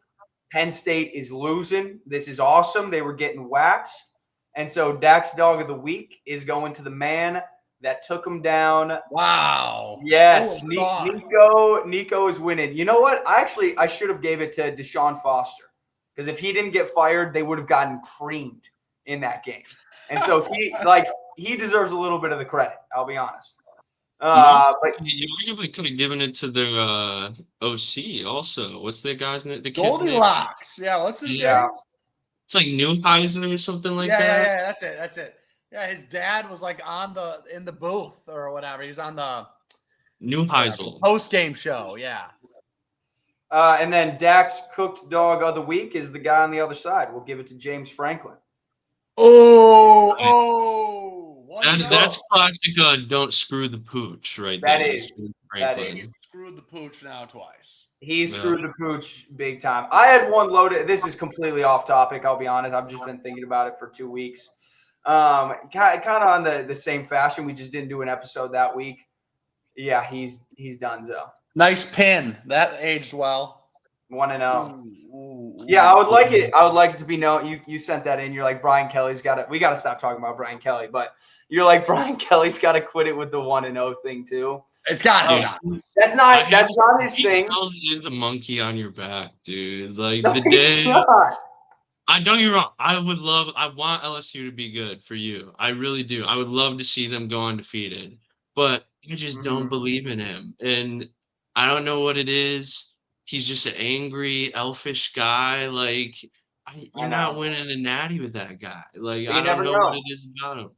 Penn State is losing. This is awesome. They were getting waxed. And so Dak's dog of the week is going to the man that took him down. Wow. Yes. Nico is winning. You know what? I should have gave it to Deshaun Foster because if he didn't get fired, they would have gotten creamed in that game. And so he deserves a little bit of the credit. I'll be honest. But You arguably could have given it to their OC also. What's the guy's name? The kid's name? Goldilocks. Yeah, what's his Yeah. name? It's like Neuheisel or something like Yeah, that. yeah, that's it. Yeah, his dad was like in the booth or whatever. He was on the Neuheisel. post game show. Yeah. and then Dak's cooked dog of the week is the guy on the other side. We'll give it to James Franklin. That's classic. Don't screw the pooch, right That there. is. Franklin. He's screwed the pooch now twice. He screwed the pooch big time. I had one loaded. This is completely off topic. I'll be honest. I've just been thinking about it for 2 weeks. Kind of on the same fashion. We just didn't do an episode that week. Yeah, he's donezo. Nice pin. That aged well. 1-0. Yeah, I would like it. I would like it to be known. You sent that in. You're like, Brian Kelly's got to. We got to stop talking about Brian Kelly. But you're like, Brian Kelly's got to quit it with the 1-0 thing too. It's got to stop. That's not his thing. The monkey on your back, dude. Like No, the he's day. not. Don't get me wrong. I want LSU to be good for you. I really do. I would love to see them go undefeated. But I just don't believe in him. And I don't know what it is. He's just an angry, elfish guy. Like, you're not winning a natty with that guy. Like, I don't know what it is about him.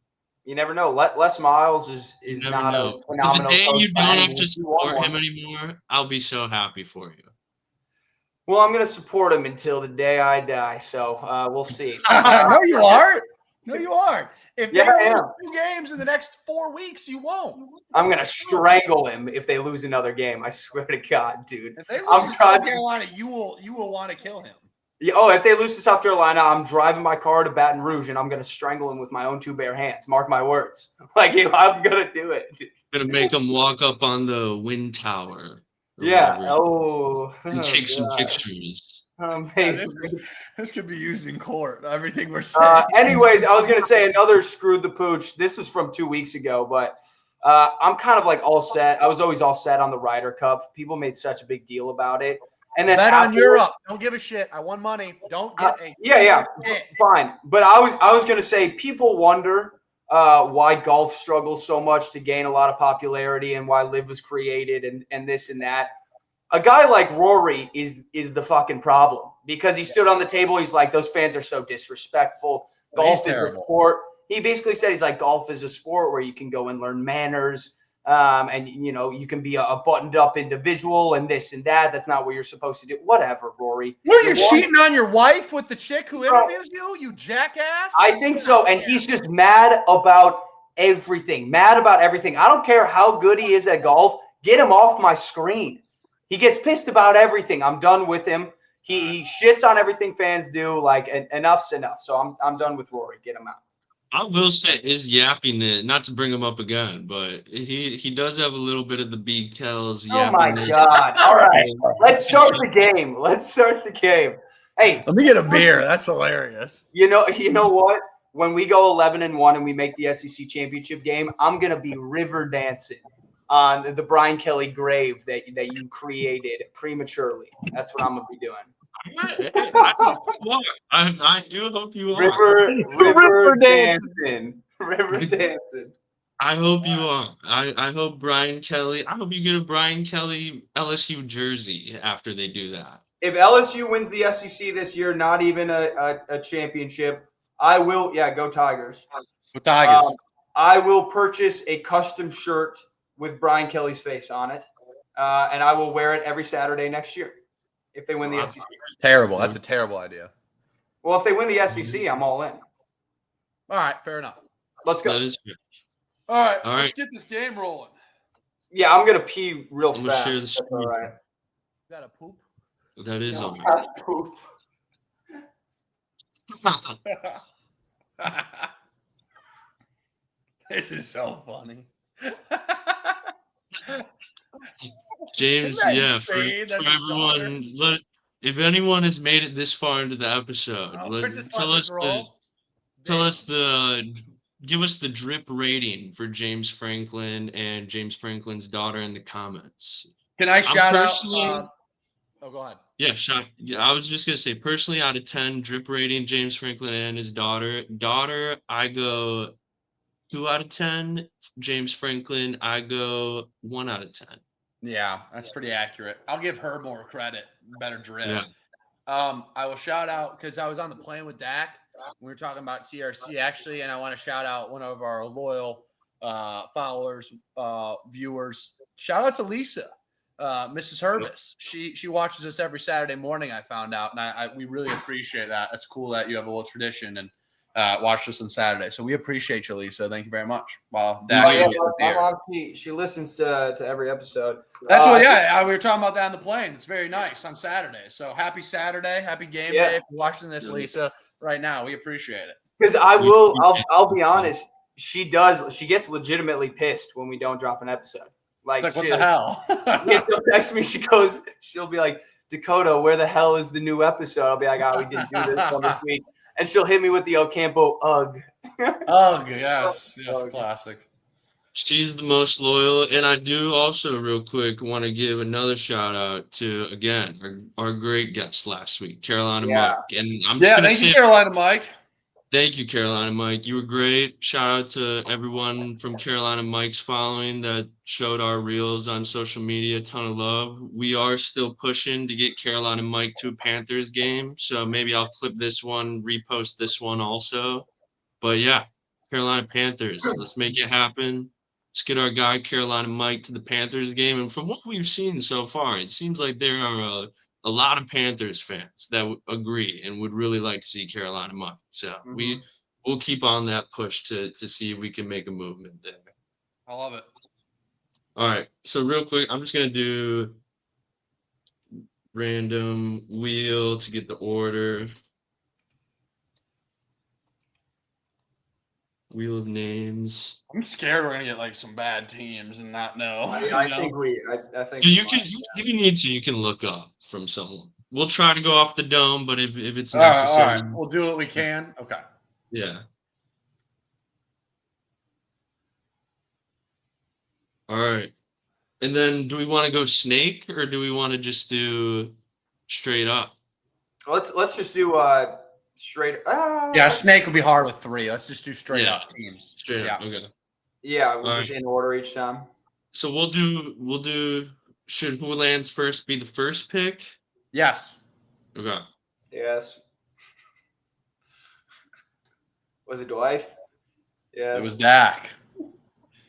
You never know. Les Miles is not a phenomenal The day coach you by don't any have means. to support him anymore, I'll be so happy for you. Well, I'm going to support him until the day I die. So we'll see. No, you aren't. No, you aren't. If they I lose am. 2 games in the next 4 weeks, you won't. I'm going to strangle him if they lose another game. I swear to God, dude. If they lose to South Carolina, you will want to kill him. Yeah, if they lose to South Carolina, I'm driving my car to Baton Rouge and I'm going to strangle him with my own 2 bare hands. Mark my words. Like, I'm going to do it. Gonna make him walk up on the wind tower. Yeah. And take some pictures. This could be used in court. Everything we're saying. Anyways, I was going to say another screwed the pooch. This was from 2 weeks ago, but I'm kind of like all set. I was always all set on the Ryder Cup. People made such a big deal about it. And then bet on Europe. Don't give a shit. I won money. Don't get a fine. But I was going to say people wonder why golf struggles so much to gain a lot of popularity and why LIV was created and this and that. A guy like Rory is the fucking problem because he stood on the table. He's like, those fans are so disrespectful. Golf is a sport. He basically said, he's like, golf is a sport where you can go and learn manners. And, you can be a buttoned up individual and this and that. That's not what you're supposed to do. Whatever, Rory. What are you cheating on your wife with the chick who interviews you? You jackass. I think so. And he's just mad about everything. I don't care how good he is at golf. Get him off my screen. He gets pissed about everything. I'm done with him. He shits on everything fans do. Like, enough's enough. So I'm done with Rory. Get him out. I will say is yapping, not to bring him up again, but he does have a little bit of the B Kells. Oh my God! All right, let's start the game. Hey, let me get a beer. That's hilarious. You know what? When we go 11-1 and we make the SEC championship game, I'm gonna be river dancing on the Brian Kelly grave that you created prematurely. That's what I'm gonna be doing. I do hope you are. River dancing. I hope you are. I hope Brian Kelly. I hope you get a Brian Kelly LSU jersey after they do that. If LSU wins the SEC this year, not even a championship, I will. Yeah, go Tigers. Go Tigers. I will purchase a custom shirt with Brian Kelly's face on it, and I will wear it every Saturday next year. If they win the SEC. Terrible. That's a terrible idea. Well, if they win the SEC, I'm all in. All right. Fair enough. Let's go. That is fair. All right. Let's get this game rolling. Yeah, I'm going to pee real fast. Share the all right. Got to poop? That is all right. Poop. This is so funny. James, for everyone, if anyone has made it this far give us the drip rating for James Franklin and James Franklin's daughter in the comments. Can I shout out? Go ahead. Yeah, I was just gonna say personally, out of 10, drip rating James Franklin and his daughter. I go 2 out of 10. James Franklin, I go 1 out of 10. Yeah, that's pretty accurate. I'll give her more credit, better drip. Yeah. I will shout out because I was on the plane with Dak. We were talking about TRC actually, and I want to shout out one of our loyal followers, viewers. Shout out to Lisa, Mrs. Herbis. She watches us every Saturday morning. I found out, and we really appreciate that. It's cool that you have a little tradition and watch us on Saturday. So we appreciate you, Lisa. Thank you very much. Well, Dak, my mom, she listens to every episode. That's what. Yeah, we were talking about that on the plane. It's very nice on Saturday. So happy Saturday, happy game day. If you're watching this, Lisa, right now, we appreciate it. Because I'll be honest. She gets legitimately pissed when we don't drop an episode. Like what the hell? She'll text me. She'll be like, Dakota, where the hell is the new episode? I'll be like, we didn't do this one this week. And she'll hit me with the Ocampo ugh. Ugh, yes, classic. She's the most loyal, and I do also real quick want to give another shout out to again our great guest last week, Carolina Mike. And I'm just gonna thank you, Carolina Mike. Thank you, Carolina Mike. You were great. Shout out to everyone from Carolina Mike's following that showed our reels on social media. A ton of love. We are still pushing to get Carolina Mike to a Panthers game, so maybe I'll clip this one, repost this one also. But yeah, Carolina Panthers. Let's make it happen. Let's get our guy Carolina Mike to the Panthers game. And from what we've seen so far, it seems like there are a lot of Panthers fans that agree and would really like to see Carolina Mike. So we'll keep on that push to see if we can make a movement there. I love it. All right. So real quick, I'm just gonna do random wheel to get the order. Wheel of names. I'm scared we're gonna get like some bad teams and not know. I think. So you can, if you need to, you can look up from someone. We'll try to go off the dome, but if it's necessary, all right. We'll do what we can. Okay. Yeah. All right. And then, do we want to go snake or do we want to just do straight up? Let's just do straight. Yeah, snake would be hard with 3. Let's just do straight up teams. Straight up. Okay. Yeah, we'll just in order each time. So we'll do. Should who lands first be the first pick? Yes. Okay. Yes. Was it Dwight? Yes. It was Dak.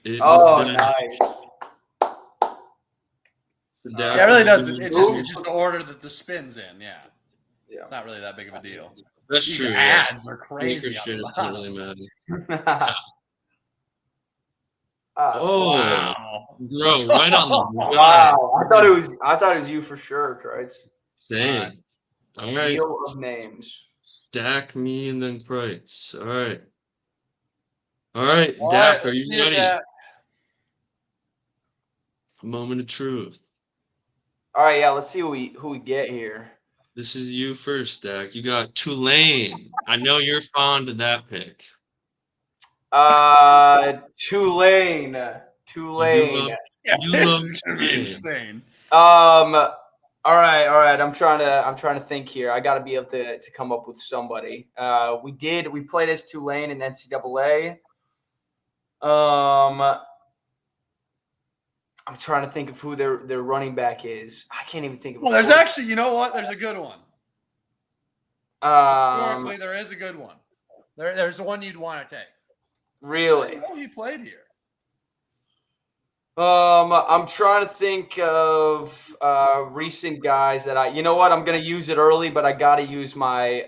Nice. So Yeah, it really doesn't. It's just the order that the spin's in. Yeah. It's not really that big of a deal. That's These true. ads are crazy. Shit doesn't really matter. Wow. Bro, right on the wow. I thought it was you for sure, Kreitz. Same. All right. Wheel of names. Dak, me, and then Kreitz. All right. Dak, are you ready? A moment of truth. All right, yeah, let's see who we get here. This is you first, Dak. You got Tulane. I know you're fond of that pick. Tulane. You this is gonna be insane. All right. I'm trying to think here. I got to be able to come up with somebody. We played as Tulane in NCAA. I'm trying to think of who their running back is. I can't even think of. Well, there's actually, you know what? There's a good one. Historically, there is a good one. There's one you'd want to take. Really? Oh, he played here. I'm trying to think of recent guys that you know what? I'm gonna use it early, but I gotta use my.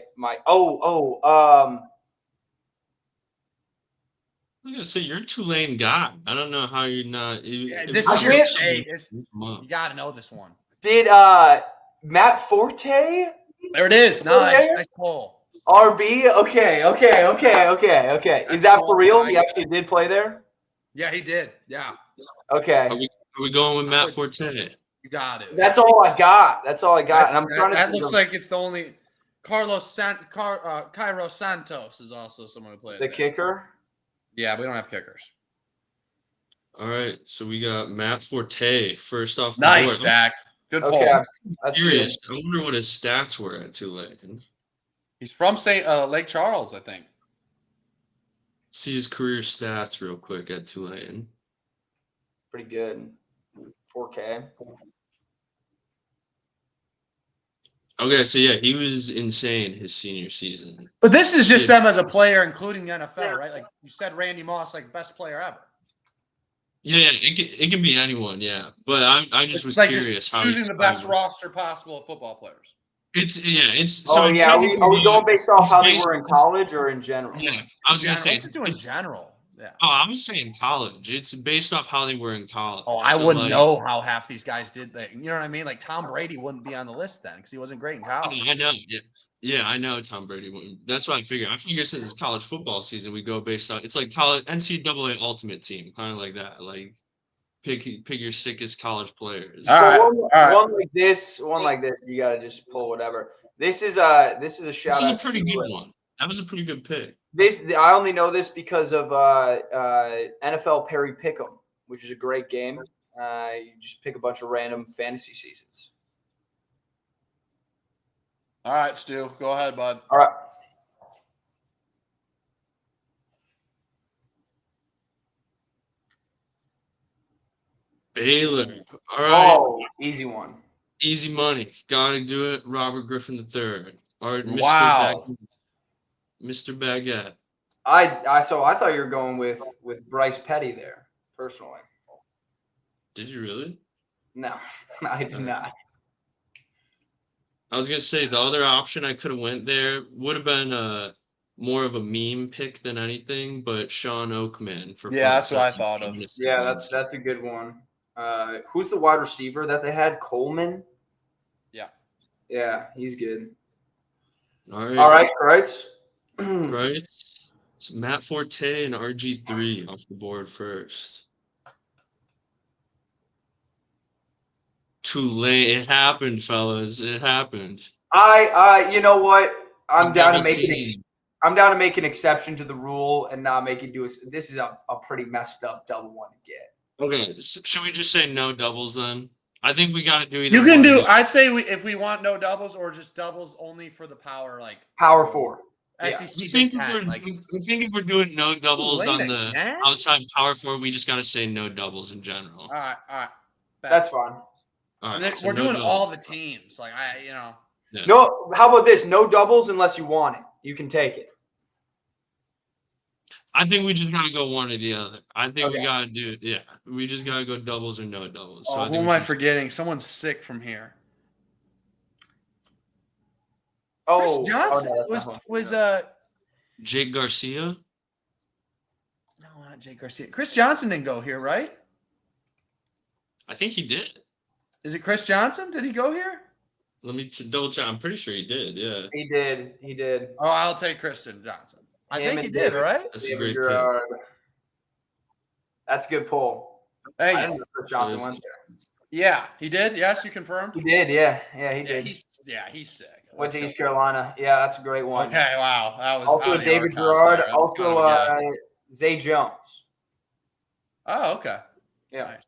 I'm gonna say you're a Tulane guy. I don't know how you're not. This is your shade. You gotta know this one. Did Matt Forte? There it is. Nice pull. RB. Okay. Is that for real? He actually did play there. Yeah, he did. Yeah. Okay. Are we going with Matt Forte? You got it. That's all I got. That looks like it's the only. Cairo Santos is also someone who played. The kicker. Yeah, we don't have kickers. All right, so we got Matt Forte first off. Nice, Dak. Good pull. Okay, I'm curious. I wonder what his stats were at Tulane. He's from Lake Charles, I think. See his career stats real quick at Tulane. Pretty good. 4K. Okay, so yeah, he was insane his senior season. But this is just Yeah. them as a player, including the NFL, right? Like you said, Randy Moss, like best player ever. Yeah, it can be anyone, yeah. But I just was like curious just how choosing the best roster possible of football players. It's Oh, so yeah. Are we going based off how they were in college or in general? Yeah, I was gonna say Let's just do in general. Yeah. Oh, I was saying college. It's based off how they were in college. Oh, I So, wouldn't like, know how half these guys did. You know what I mean? Like Tom Brady wouldn't be on the list then because he wasn't great in college. I know. Yeah, I know Tom Brady wouldn't. That's what I figure. I figure since it's college football season, we go based on it's like college NCAA Ultimate Team, kind of like that. Like pick your sickest college players. All right. One like this, you gotta just pull whatever. This is a shout out. This is a pretty good one. That was a pretty good pick. I only know this because of NFL Perry Pick'em, which is a great game. You just pick a bunch of random fantasy seasons. All right, Stu, go ahead, bud. All right. Baylor. All right. Oh, easy one. Easy money. Gotta do it. Robert Griffin III. All right, Mr. Wow. Mr. Baguette. I thought you were going with Bryce Petty there, personally. Did you really? No, I did not. I was gonna say the other option I could have went there would have been more of a meme pick than anything, but Sean Oakman for that's what I thought of. Yeah, that's a good one. Who's the wide receiver that they had? Coleman. Yeah, he's good. All right. Right. So Matt Forte and RG3 off the board first. Too late. It happened, fellas. It happened. You know what? I'm down to make an exception to the rule and not make it do a. This is a pretty messed up double one to get. Okay, so should we just say no doubles then? I think we got to do either. You can do. I'd say if we want no doubles or just doubles only for the power, like Power 4. SEC I think, Big Ten, I think if we're doing no doubles on the again? outside Power 4, we just got to say no doubles in general. All right. That's fine. All right, so we're doing all the teams. Like Yeah. No, how about this? No doubles unless you want it. You can take it. I think we just gotta go one or the other. I think we gotta do it. Yeah, we just gotta go doubles or no doubles. So who am I forgetting? Someone's sick from here. Oh, Chris Johnson was Jake Garcia? No, not Jake Garcia. Chris Johnson didn't go here, right? I think he did. Is it Chris Johnson? Did he go here? Let me double check. I'm pretty sure he did. Yeah. He did. Oh, I'll take Christian Johnson. I think he did, right? That's a great pick. That's a good pull. Hey, I didn't know Chris Johnson went there. Yeah, he did. Yes, you confirmed. He did. Yeah, he did. He's sick. Went to East Carolina. Yeah, that's a great one. Okay, wow, that was also David Gerard. Also Zay Jones. Oh, okay. Yeah. Nice.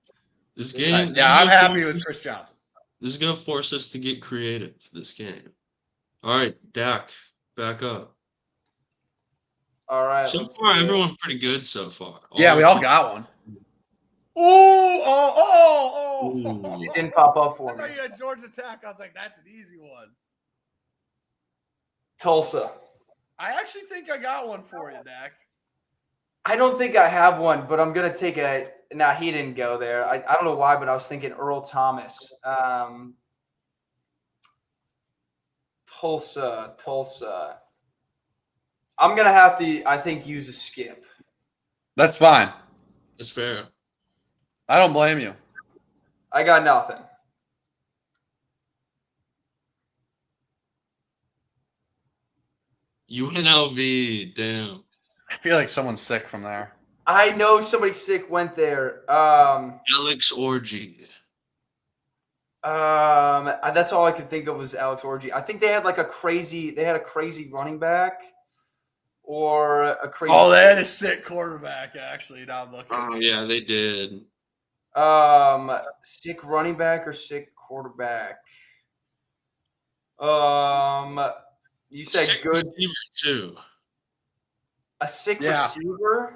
This game. Nice. Yeah, I'm happy with Chris Johnson. This is gonna force us to get creative for this game. All right, Dak, back up. All right. So far, everyone pretty good so far. We all got one. Oh! It didn't pop up for me. I thought you had Georgia Tech. I was like, that's an easy one. Tulsa. I actually think I got one for you, Dak. I don't think I have one, but I'm gonna take a. Nah, he didn't go there. I don't know why, but I was thinking Earl Thomas. Tulsa. I'm gonna have to, I think, use a skip. That's fine. That's fair. I don't blame you. I got nothing. UNLV, damn. I feel like someone's sick from there. I know somebody sick went there. Alex Orgy. That's all I could think of was Alex Orgy. I think they had a crazy running back or a crazy. Oh, they had a sick quarterback, actually. Now I'm looking. Oh, yeah, they did. Sick running back or sick quarterback? You said sick good receiver too. A sick Yeah. receiver.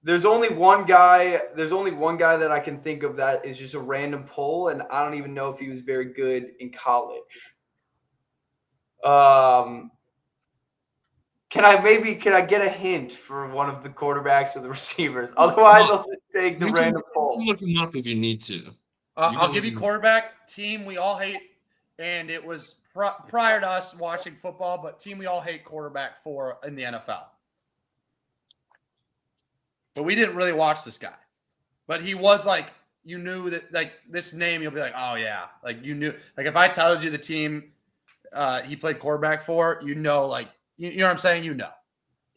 There's only one guy that I can think of that is just a random pull, and I don't even know if he was very good in college. Can I get a hint for one of the quarterbacks or the receivers? Otherwise, I'll just take the random poll. Look him up if you need to. I'll give you quarterback, team we all hate, and it was prior to us watching football, but team we all hate quarterback for in the NFL. But we didn't really watch this guy. But he was like, you knew that, like, this name, you'll be like, oh, yeah. Like, you knew. Like, if I told you the team he played quarterback for, you know, like, you know what I'm saying? You know.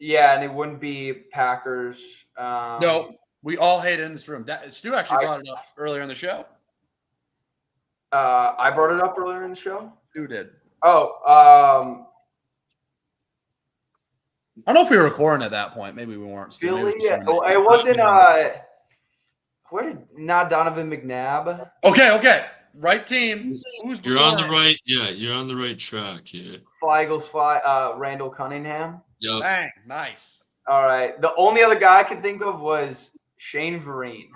Yeah, and it wouldn't be Packers. No, we all hate it in this room. Stu actually brought it up earlier in the show. I brought it up earlier in the show. Stu did. Oh, I don't know if we were recording at that point. Maybe we weren't. Stu. Philly. Maybe It wasn't. Where did not Donovan McNabb? Okay. Right team. You're on the right. Yeah, you're on the right track here. Randall Cunningham. Yep. Bang, nice. All right. The only other guy I could think of was Shane Vereen.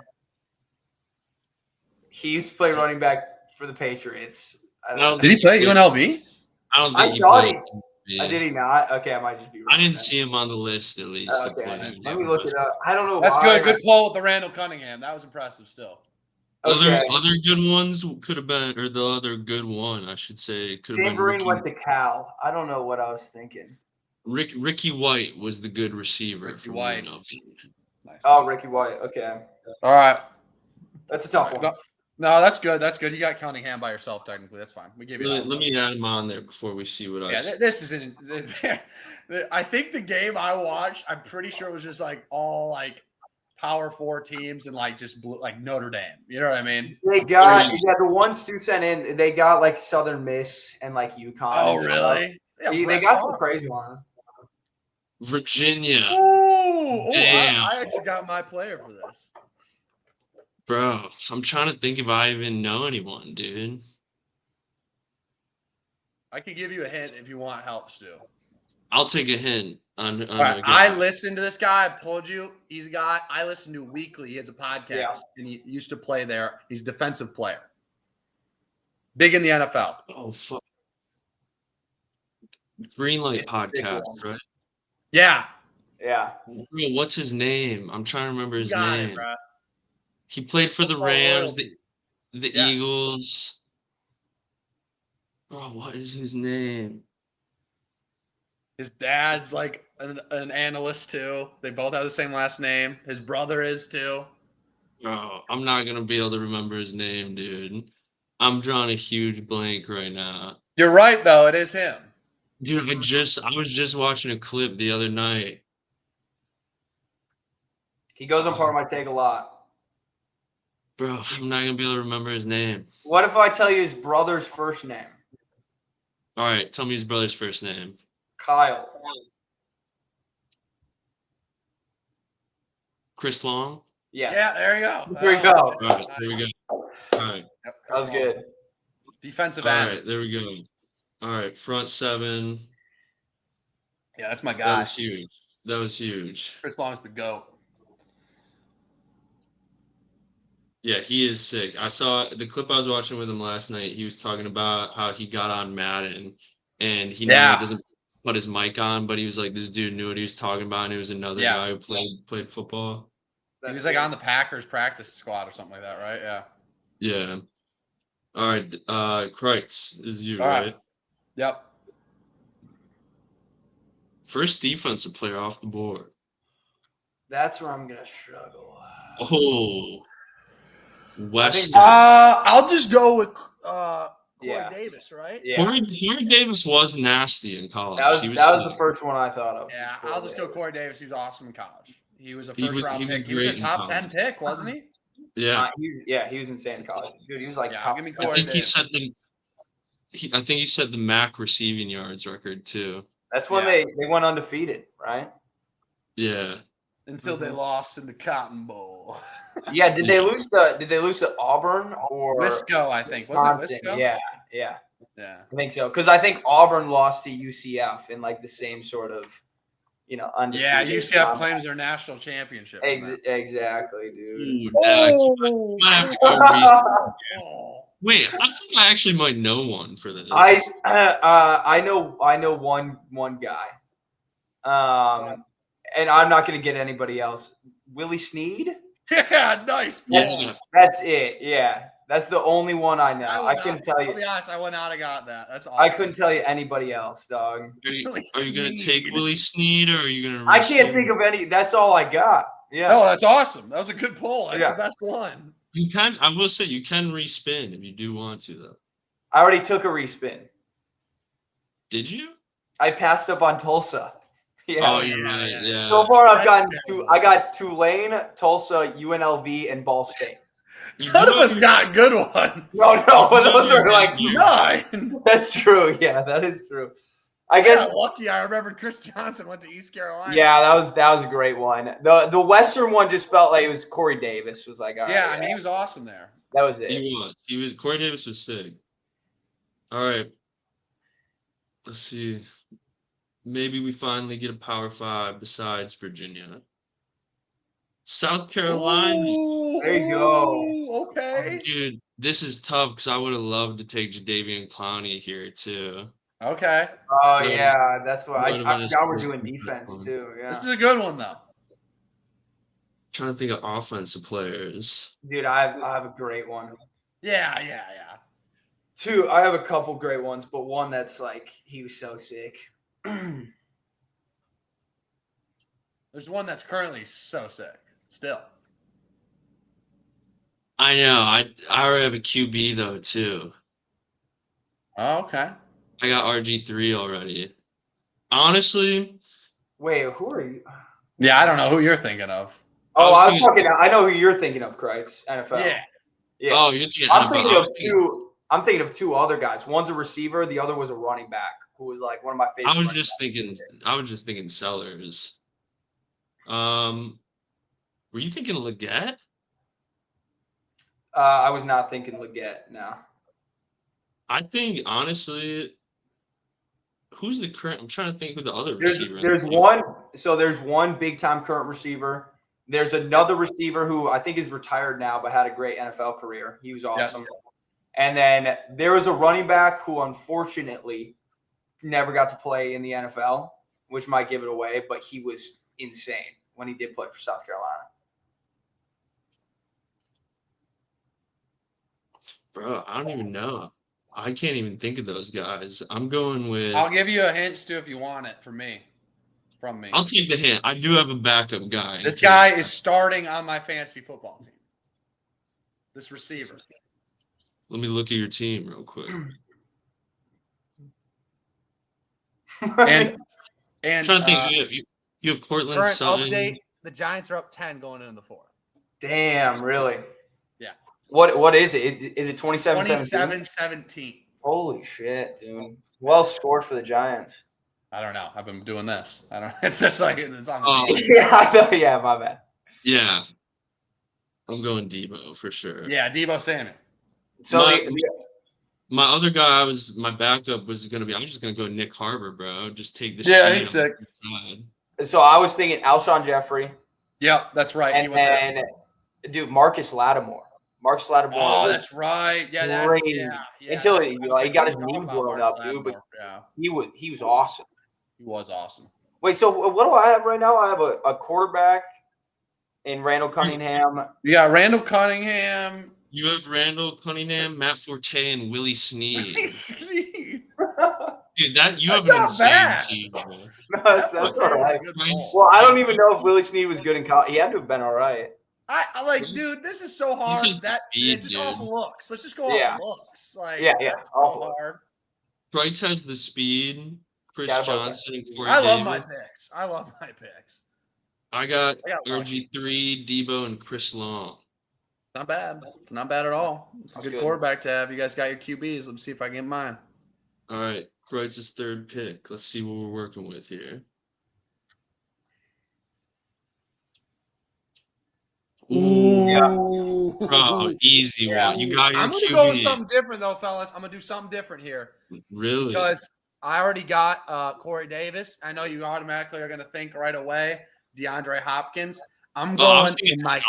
He used to play running back for the Patriots. Did he play UNLV? I don't think he thought played. Did he not? Okay, I might just be wrong. I didn't see him on the list at least. Okay, let me look it up. I don't know. That's why. good. Good pull with the Randall Cunningham. That was impressive still. Okay. Other good ones could have been, or the other good one, I should say, could have Shane been Vereen went to Cal. I don't know what I was thinking. Ricky White was the good receiver. Ricky White. Nice. Oh, Ricky White. Okay. All right. That's a tough one. No, that's good. That's good. You got Cunningham by yourself, technically. That's fine. We gave you. Let me add him on there before we see what else. Yeah, this isn't. I think the game I watched, I'm pretty sure it was just like all like Power 4 teams and like just like Notre Dame. You know what I mean? They got the one Stu sent in. They got like Southern Miss and like UConn. Oh, really? Yeah, they got some crazy ones. Virginia. Damn. I actually got my player for this. Bro, I'm trying to think if I even know anyone, dude. I could give you a hint if you want help, Stu. I'll take a hint. I listened to this guy. I told you he's a guy I listen to weekly. He has a podcast, and he used to play there. He's a defensive player. Big in the NFL. Oh, fuck. Greenlight podcast, right? Yeah. Yeah. Bro, what's his name? I'm trying to remember his name. Bro. He played for the Rams, the Eagles. Bro, what is his name? His dad's like an analyst too. They both have the same last name. His brother is too. Bro, I'm not gonna be able to remember his name, dude. I'm drawing a huge blank right now. You're right though. It is him. Dude, I was just watching a clip the other night. He goes on Part of My Take a lot. Bro, I'm not gonna be able to remember his name. What if I tell you his brother's first name? All right, tell me his brother's first name. Kyle. Chris Long? Yes. Yeah, there you go. There we go. All right, there we go. All right. Yep, That was good. Defensive All end. right, there we go. All right, front seven. Yeah, that's my That guy. was huge. That was huge. Chris Long's the GOAT. Yeah, he is sick. I saw the clip I was watching with him last night. He was talking about how he got on Madden and he now doesn't put his mic on, but he was like, this dude knew what he was talking about, and he was another guy who played football. He was like on the Packers practice squad or something like that, right? Yeah. Yeah. All right, Kreitz is you, All right. right? Yep. First defensive player off the board. That's where I'm gonna struggle. Oh, Western. I'll just go with Corey Davis, right? Yeah. Corey Davis was nasty in college. That was the first one I thought of. Yeah, I'll just go Corey Davis. He was awesome in college. He was a He first-round pick. He was a top 10 pick, wasn't he? Yeah. He was insane in college. Dude, he was like top. top. I think he set the MAC receiving yards record too. That's when they went undefeated, right? Yeah. Until they lost in the Cotton Bowl. Yeah, did they lose to Auburn or Wisco, I think. Was it Wisco? Yeah. I think so. Because I think Auburn lost to UCF in like the same sort of, undefeated. Yeah, UCF claims their national championship. Exactly, dude. Ooh, you might have to go research. Wait, I think I actually might know one for this. I know one guy. And I'm not going to get anybody else. Willie Snead? Yeah, nice. Yeah. That's it. Yeah. That's the only one I know. I couldn't tell you. I'll be honest, I would not have got that. That's awesome. I couldn't tell you anybody else, dog. Are you going to take Willie Snead, or are you going to? I can't think of any. That's all I got. Yeah. No, that's awesome. That was a good pull. That's the best one. You can. I will say you can respin if you do want to, though. I already took a respin. Did you? I passed up on Tulsa. Yeah. Oh, yeah. So far, I've gotten I got Tulane, Tulsa, UNLV, and Ball State. None of us got good ones. No, those are like 9. That's true. Yeah, that is true. I guess lucky. I remember Chris Johnson went to East Carolina. Yeah, that was a great one. The Western one just felt like it was Corey Davis. Was like, I mean, he was awesome there. That was it. He was. Corey Davis was sick. All right. Let's see. Maybe we finally get a Power 5 besides Virginia. South Carolina. Ooh, there you go. Okay. Dude, this is tough because I would have loved to take Jadeveon Clowney here too. Okay. Oh, yeah. That's what I forgot we're doing defense too. Yeah. This is a good one, though. Trying to think of offensive players. Dude, I have a great one. Yeah. Two, I have a couple great ones, but one that's like, he was so sick. There's one that's currently so sick. Still. I know. I already have a QB though too. Oh, okay. I got RG3 already. Honestly. Wait, who are you? Yeah, I don't know who you're thinking of. Oh, I know who you're thinking of, Kreitz. NFL. Yeah. Oh, you're thinking I'm thinking of two other guys. One's a receiver, the other was a running back who was like one of my favorite. I was just thinking Sellers. Were you thinking Leggett? I was not thinking Leggett, no. I think honestly, who's the current? I'm trying to think who the other receiver. There's one big time current receiver. There's another receiver who I think is retired now, but had a great NFL career. He was awesome. Yes. And then there was a running back who unfortunately never got to play in the NFL, which might give it away, but he was insane when he did play for South Carolina. Bro, I don't even know. I can't even think of those guys. I'm going with. I'll give you a hint, Stu, if you want it from me. I'll take the hint. I do have a backup guy. This guy is starting on my fantasy football team. This receiver. Let me look at your team real quick. and I'm trying to think. You have Cortland Sutton. Update, the Giants are up 10 going into the fourth. Damn, really? Yeah. What is it? Is it 27-17? 27-17. Holy shit, dude. Well scored for the Giants. I don't know. I've been doing this. I don't. It's just like it's on the team. Yeah, I know. Yeah, my bad. Yeah. I'm going Debo for sure. Yeah, Debo Samuel. So my other guy my backup was going to be, I'm just going to go Nick Harbor, bro. Just take this. Yeah, he's sick. So I was thinking Alshon Jeffrey. Yep, that's right. And then, dude, Marcus Lattimore. Oh, that's right. Yeah, that's yeah. Until he got his knee blown up, dude. But he was awesome. He was awesome. Wait, so what do I have right now? I have a quarterback in Randall Cunningham. You got Randall Cunningham. You have Randall Cunningham, Matt Forte, and Willie Snead. Dude, you have an insane team, man. No, that's all right. Well, I don't even know if Willie Snead was good in college. He had to have been all right. I like, dude, this is so hard. It's just off looks. Let's just go off looks. Like, it's so hard. Price has the speed. Chris Johnson and Corey I love Davis. my picks. I got RG3, Debo, and Chris Long. Not bad. It's not bad at all. It's a good quarterback to have. You guys got your QBs. Let me see if I can get mine. All right. Kreutz's third pick. Let's see what we're working with here. Ooh. Yeah. Bro, easy one. You got your QB. I'm going to go with something different, though, fellas. I'm going to do something different here. Really? Because I already got Corey Davis. I know you automatically are going to think right away DeAndre Hopkins. I'm going in my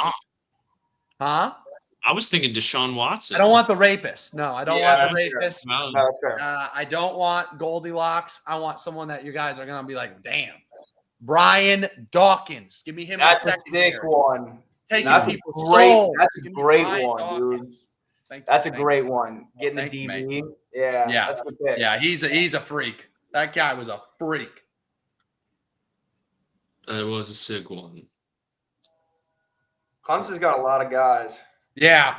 – huh? I was thinking Deshaun Watson. I don't want the rapist. No, I don't want the rapist. No, that's fair. I don't want Goldilocks. I want someone that you guys are going to be like, damn. Brian Dawkins. Give me him. That's a sick one. That's a great one, dude. That's a great one. Getting the DB. Yeah, that's a good pick. Yeah, he's a freak. That guy was a freak. That was a sick one. Clemson's got a lot of guys. Yeah.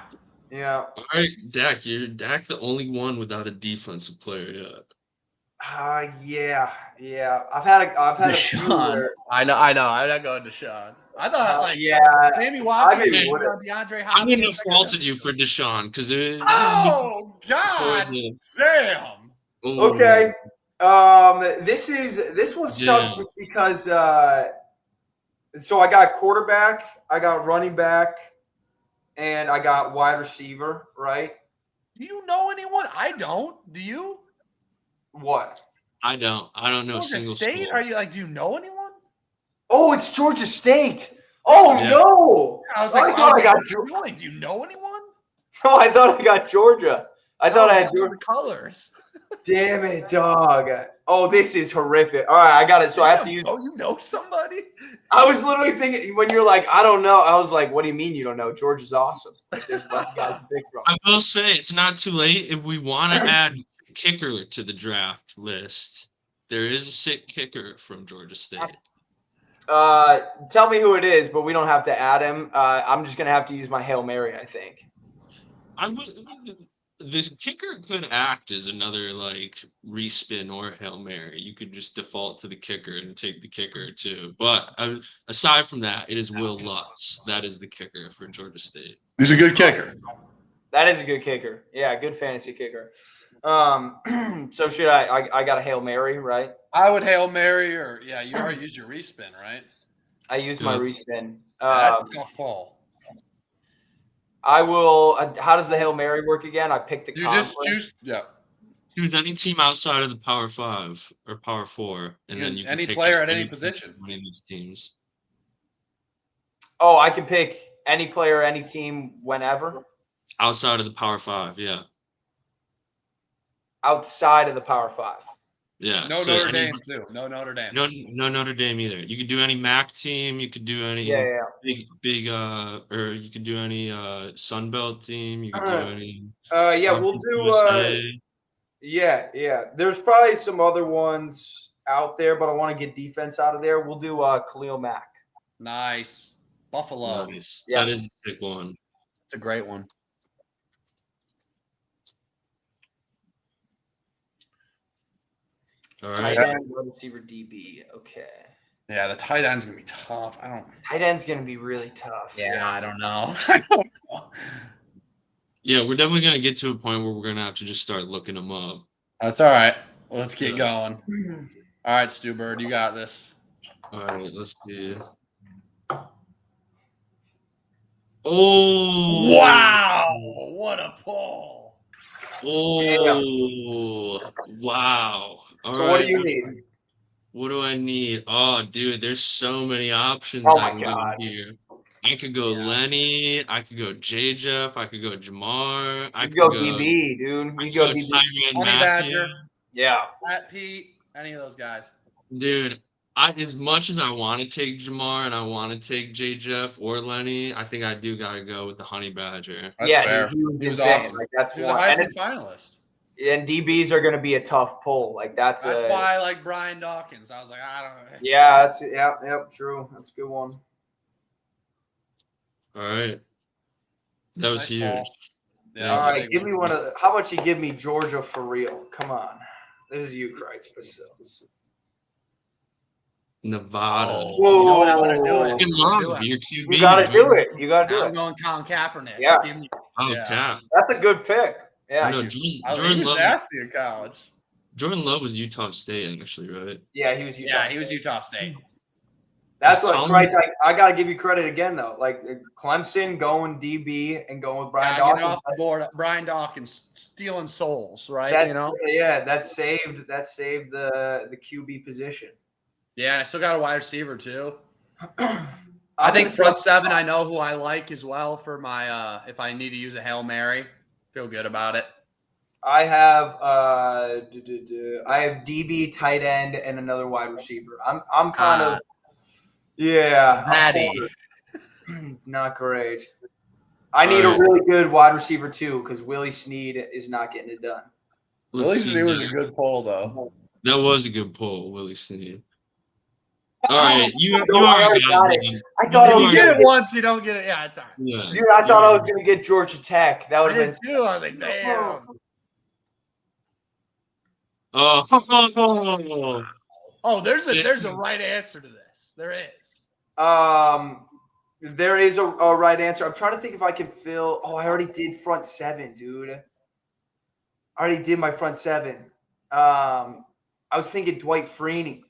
Yeah. All right, Dak. You're the only one without a defensive player yet. Yeah. I've had a few where, I know. I'm not going to Deshaun. I thought Sammy Watkins, DeAndre Hopkins. I wouldn't have faulted you for Deshaun because God damn. Okay. This one's tough just because so I got quarterback, I got running back, and I got wide receiver, right? Do you know anyone? I don't. Do you? What? I don't know a single State? school. Are you like, do you know anyone? Oh, it's Georgia State. Oh no! I was like, do you know anyone? No, I thought I got Georgia. I thought I had Georgia colors. Damn it, dog. Oh, this is horrific. All right, I got it. So I have to use. Oh, you know somebody? I was literally thinking when you're like, I don't know. I was like, what do you mean you don't know? Georgia's awesome. There's guys to pick from. I will say it's not too late if we want to add kicker to the draft list. There is a sick kicker from Georgia State. Tell me who it is, but we don't have to add him. I'm just gonna have to use my Hail Mary, I think. This kicker could act as another like respin or Hail Mary. You could just default to the kicker and take the kicker too. But aside from that, it is Will Lutz. That is the kicker for Georgia State. He's a good kicker. That is a good kicker. Yeah, good fantasy kicker. So should I got a Hail Mary, right? I would Hail Mary you already used your respin, right? I used my respin. That's a tough call. I will. How does the Hail Mary work again? I pick the. You just choose. Yeah. Choose any team outside of the Power 5 or Power 4, and then you can any take player at any position. One of these teams. Oh, I can pick any player, any team, whenever. Outside of the Power 5, yeah. Outside of the Power 5. Yeah. No Notre Dame too. No Notre Dame. No Notre Dame either. You could do any MAC team. You could do any big or you could do any Sun Belt team. You could do any. We'll do. Yeah. There's probably some other ones out there, but I want to get defense out of there. We'll do Khalil Mack. Nice. Buffalo. Nice. Yeah. That is a sick one. It's a great one. All right. Tight end, wide receiver, DB. Okay. Yeah, the tight end's gonna be tough. Tight end's gonna be really tough. Yeah, I don't know. Yeah, we're definitely gonna get to a point where we're gonna have to just start looking them up. That's all right. Let's keep going. All right, Stu Bird, you got this. All right, let's see. Oh! Wow! What a pull! Oh! Wow! All so right. What do you need? What do I need? Oh, dude, there's so many options I can go here. I could go Lenny. I could go J-Jeff. I could go Jamar. I could go DB, dude. We go DB. Honey Badger. Yeah. Pat Pete. Any of those guys. Dude, as much as I want to take Jamar and I want to take J-Jeff or Lenny, I think I do got to go with the Honey Badger. That's fair. He was awesome. Like, he was a Heisman finalist. And DBs are going to be a tough pull. Like that's why I like Brian Dawkins. I was like, I don't know. Yeah, true. That's a good one. All right. That was huge. Yeah, all right, give me one of how about you give me Georgia for real? Come on. This is you, Kreitz, but still. Nevada. Whoa. You know what I'm going to do? You got to do it. You got to do it. I'm going Colin Kaepernick. Yeah. Cap. That's a good pick. Yeah. I know, Jordan Love was nasty in college. Jordan Love was Utah State, actually, right? Yeah, he was Utah State. He was Utah State. That's what Christ. I got to give you credit again though. Like Clemson going DB and going with Brian Dawkins. Get off the board. Brian Dawkins stealing souls, right? That saved the QB position. Yeah, and I still got a wide receiver too. I think front seven. I know who I like as well for my if I need to use a Hail Mary. Feel good about it. I have DB, tight end, and another wide receiver. I'm kind of Natty. Not great. I need a really good wide receiver too because Willie Snead is not getting it done. Willie Snead was a good pull though. That was a good pull, Willie Snead. All right, you already got it. I thought you get it once, you don't get it. Yeah, it's all right. Yeah, dude, I thought I was gonna get Georgia Tech. That would have been too. I was like, damn. There's a right answer to this. There is. There is a right answer. I'm trying to think if I can fill. Oh, I already did front seven, dude. I already did my front seven. I was thinking Dwight Freeney.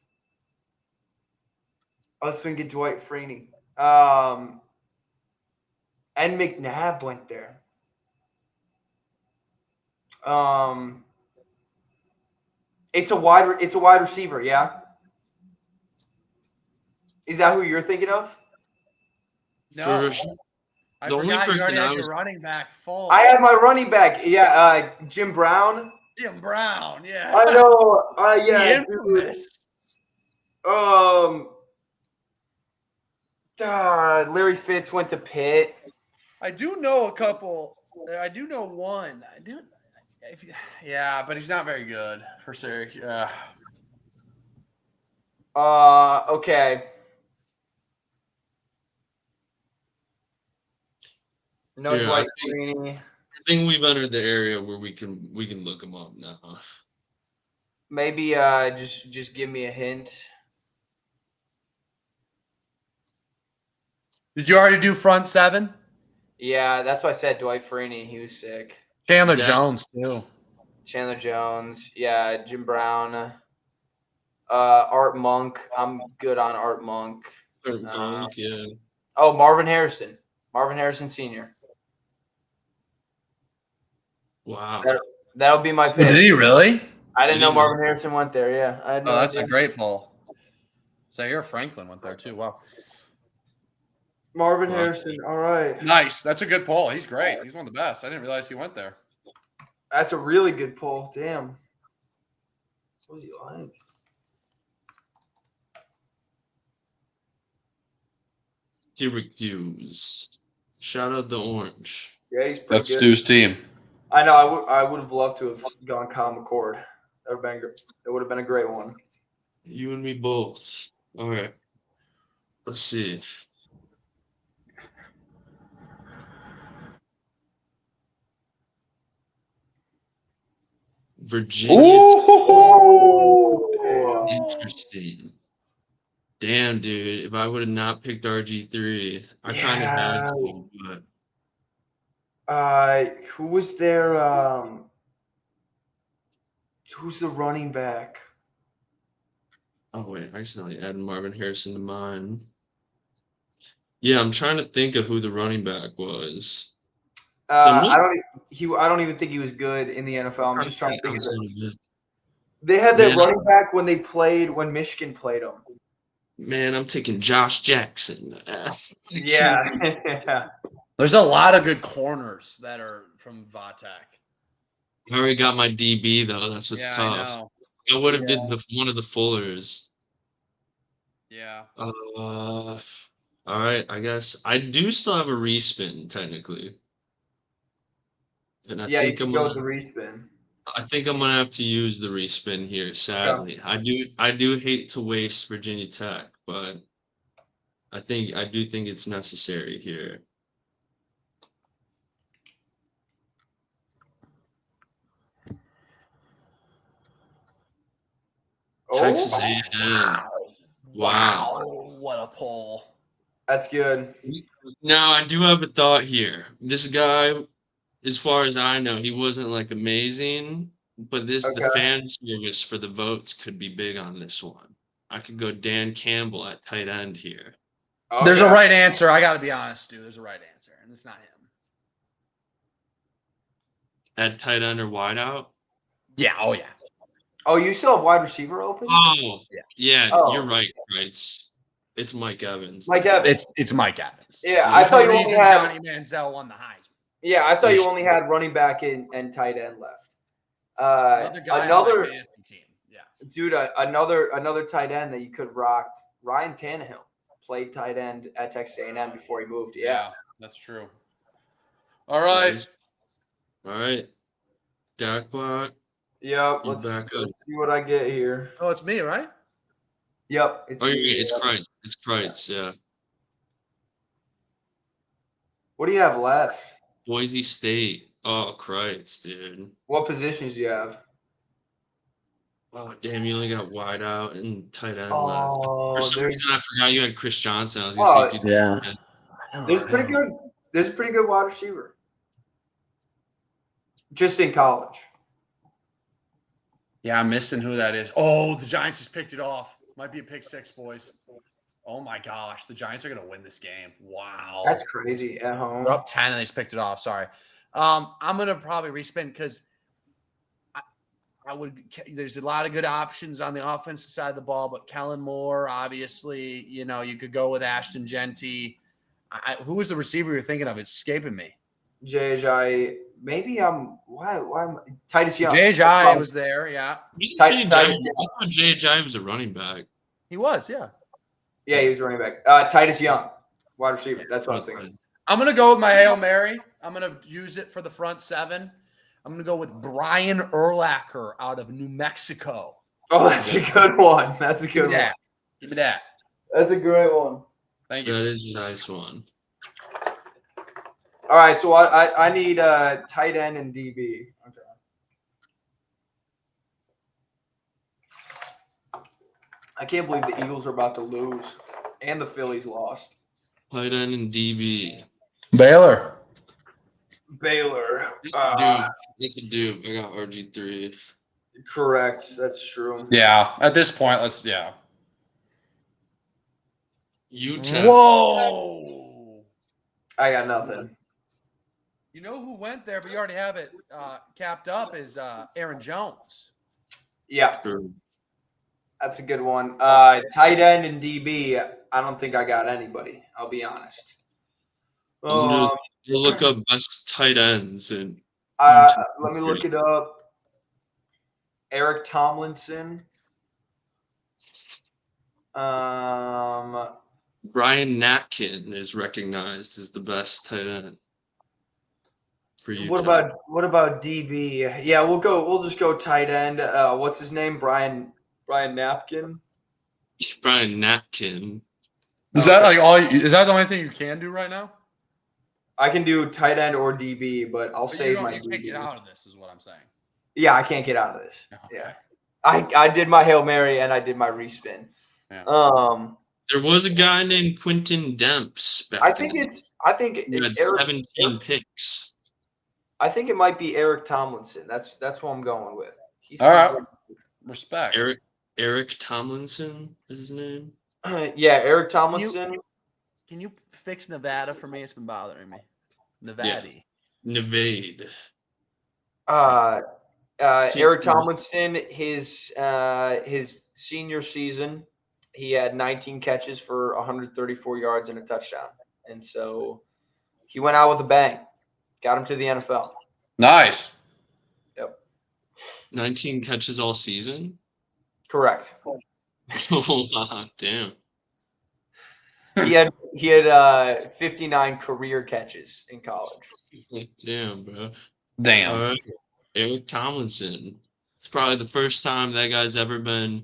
And McNabb went there. It's a wide receiver, yeah. Is that who you're thinking of? No. I forgot you already had your running back full. I have my running back. Yeah, Jim Brown. Jim Brown, yeah. I know. Yeah. Larry Fitz went to Pitt. I do know a couple. I do know one. Yeah, but he's not very good for Syracuse. Okay. No Dwight Freeney. I think we've entered the area where we can look him up now. Maybe just give me a hint. Did you already do front seven? Yeah, that's why I said Dwight Freeney. He was sick. Chandler Jones too. Chandler Jones. Yeah, Jim Brown. Art Monk. I'm good on Art Monk. Yeah. Oh, Marvin Harrison. Marvin Harrison Sr. Wow. That'll be my pick. Oh, did he really? I didn't know Marvin Harrison went there. Yeah. That's a great pull. Zaire Franklin went there too. Wow. Marvin Harrison. All right. Nice. That's a good pull. He's great. He's one of the best. I didn't realize he went there. That's a really good pull. Damn. What was he like? Syracuse. Shout out the Orange. Yeah, he's pretty good. That's Stu's team. I know. I would have loved to have gone Kyle McCord. That would have been a great one. You and me both. All right. Let's see. Virginia. Ooh. Interesting. Damn, dude. If I would have not picked RG3, I kind of had to, but. Who was there? Who's the running back? Oh, wait. I accidentally added Marvin Harrison to mine. Yeah, I'm trying to think of who the running back was. I don't even think he was good in the NFL. I'm just trying to think of it. They had their running back when Michigan played them. Man, I'm taking Josh Jackson. Yeah. There's a lot of good corners that are from Vatek. I already got my DB though. That's what's tough. I would have did one of the Fullers. Yeah. All right. I guess I do still have a respin technically. And I think I'm gonna go with the respin. I think I'm gonna have to use the respin here. Sadly, yeah. I do hate to waste Virginia Tech, but I do think it's necessary here. Texas A&M. Wow. What a pull. That's good. Now I do have a thought here. This guy, as far as I know, he wasn't like amazing, but the fan service for the votes could be big on this one. I could go Dan Campbell at tight end here. Oh, There's yeah. a right answer. I got to be honest, dude. There's a right answer, and it's not him. At tight end or wide out? Yeah. Oh, yeah. Oh, you still have wide receiver open? Oh, yeah, Oh. you're right. It's Mike Evans. Mike Evans. It's Mike Evans. Yeah, I There's thought no you only reason had. Johnny Manziel won the Heisman. Yeah, I thought you Yeah. only had running back and tight end left. Another guy on my fantasy team. Yeah. Dude, another tight end that you could have rocked. Ryan Tannehill played tight end at Texas A&M before he moved. Yeah. That's true. All right. All right. Dakbot. Yep. You Let's back up. see what I get here. Oh, it's me, right? Yep. Oh, you're right. It's Kreitz. It's Kreitz, yeah. What do you have left? Boise State. Oh, Kreitz, dude. What positions do you have? Oh, damn, you only got wide out and tight end left. Oh, For some there's reason, I forgot you had Chris Johnson. I was going to say if you Yeah. there's pretty good. There's a pretty good wide receiver. Just in college. Yeah, I'm missing who that is. Oh, the Giants just picked it off. Might be a pick six, boys. Oh my gosh, the Giants are gonna win this game. Wow, That's crazy at home. We're up 10 and they just picked it off. Sorry. I'm gonna probably respin because I would. There's a lot of good options on the offensive side of the ball, but Kellen Moore, obviously, you could go with Ashton Genty. Who was the receiver you're thinking of? It's escaping me. JJ, maybe I'm why am Titus Young. JJ was there, yeah. I thought J.J. was a running back. He was, yeah. Yeah, he was running back. Titus Young, wide receiver. That's what I was thinking. I'm going to go with my Hail Mary. I'm going to use it for the front seven. I'm going to go with Brian Urlacher out of New Mexico. Oh, that's a good one. That's a good one. Give me that. That's a great one. Thank you. That is a nice one. All right, so I need tight end and DB. Okay. I can't believe the Eagles are about to lose, and the Phillies lost. Tight end and DB. Baylor. Baylor. It's a dude. I got RG3. Correct. That's true. Yeah. At this point, yeah. UTEP. Whoa. I got nothing. You know who went there, but you already have it capped up is Aaron Jones. Yeah, Sure. that's a good one. Tight end and DB. I don't think I got anybody. I'll be honest. We'll look up best tight ends and Let me look it up. Eric Tomlinson. Brian Natkin is recognized as the best tight end for you. What about DB? Yeah, we'll just go tight end. What's his name? Brian Napkin. Brian Natkin? Is that like all? Is that the only thing you can do right now? I can do tight end or DB, but I'll save my You DB. can't get out of this, is what I'm saying. Yeah, I can't get out of this. Okay. Yeah, I did my Hail Mary and I did my respin. Yeah. There was a guy named Quentin Demps back I think it's he had 17 picks. I think it might be Eric Tomlinson. That's what I'm going with. All right. Respect. Eric Tomlinson is his name. Yeah, Eric Tomlinson. Can you fix Nevada for me? It's been bothering me. Nevada. Nevada. Eric Tomlinson, his senior season, he had 19 catches for 134 yards and a touchdown. And so he went out with a bang. Got him to the NFL. Nice. Yep. 19 catches all season? Correct. Oh, damn. He had 59 career catches in college. Damn, bro. Damn. All right. Eric Tomlinson. It's probably the first time that guy's ever been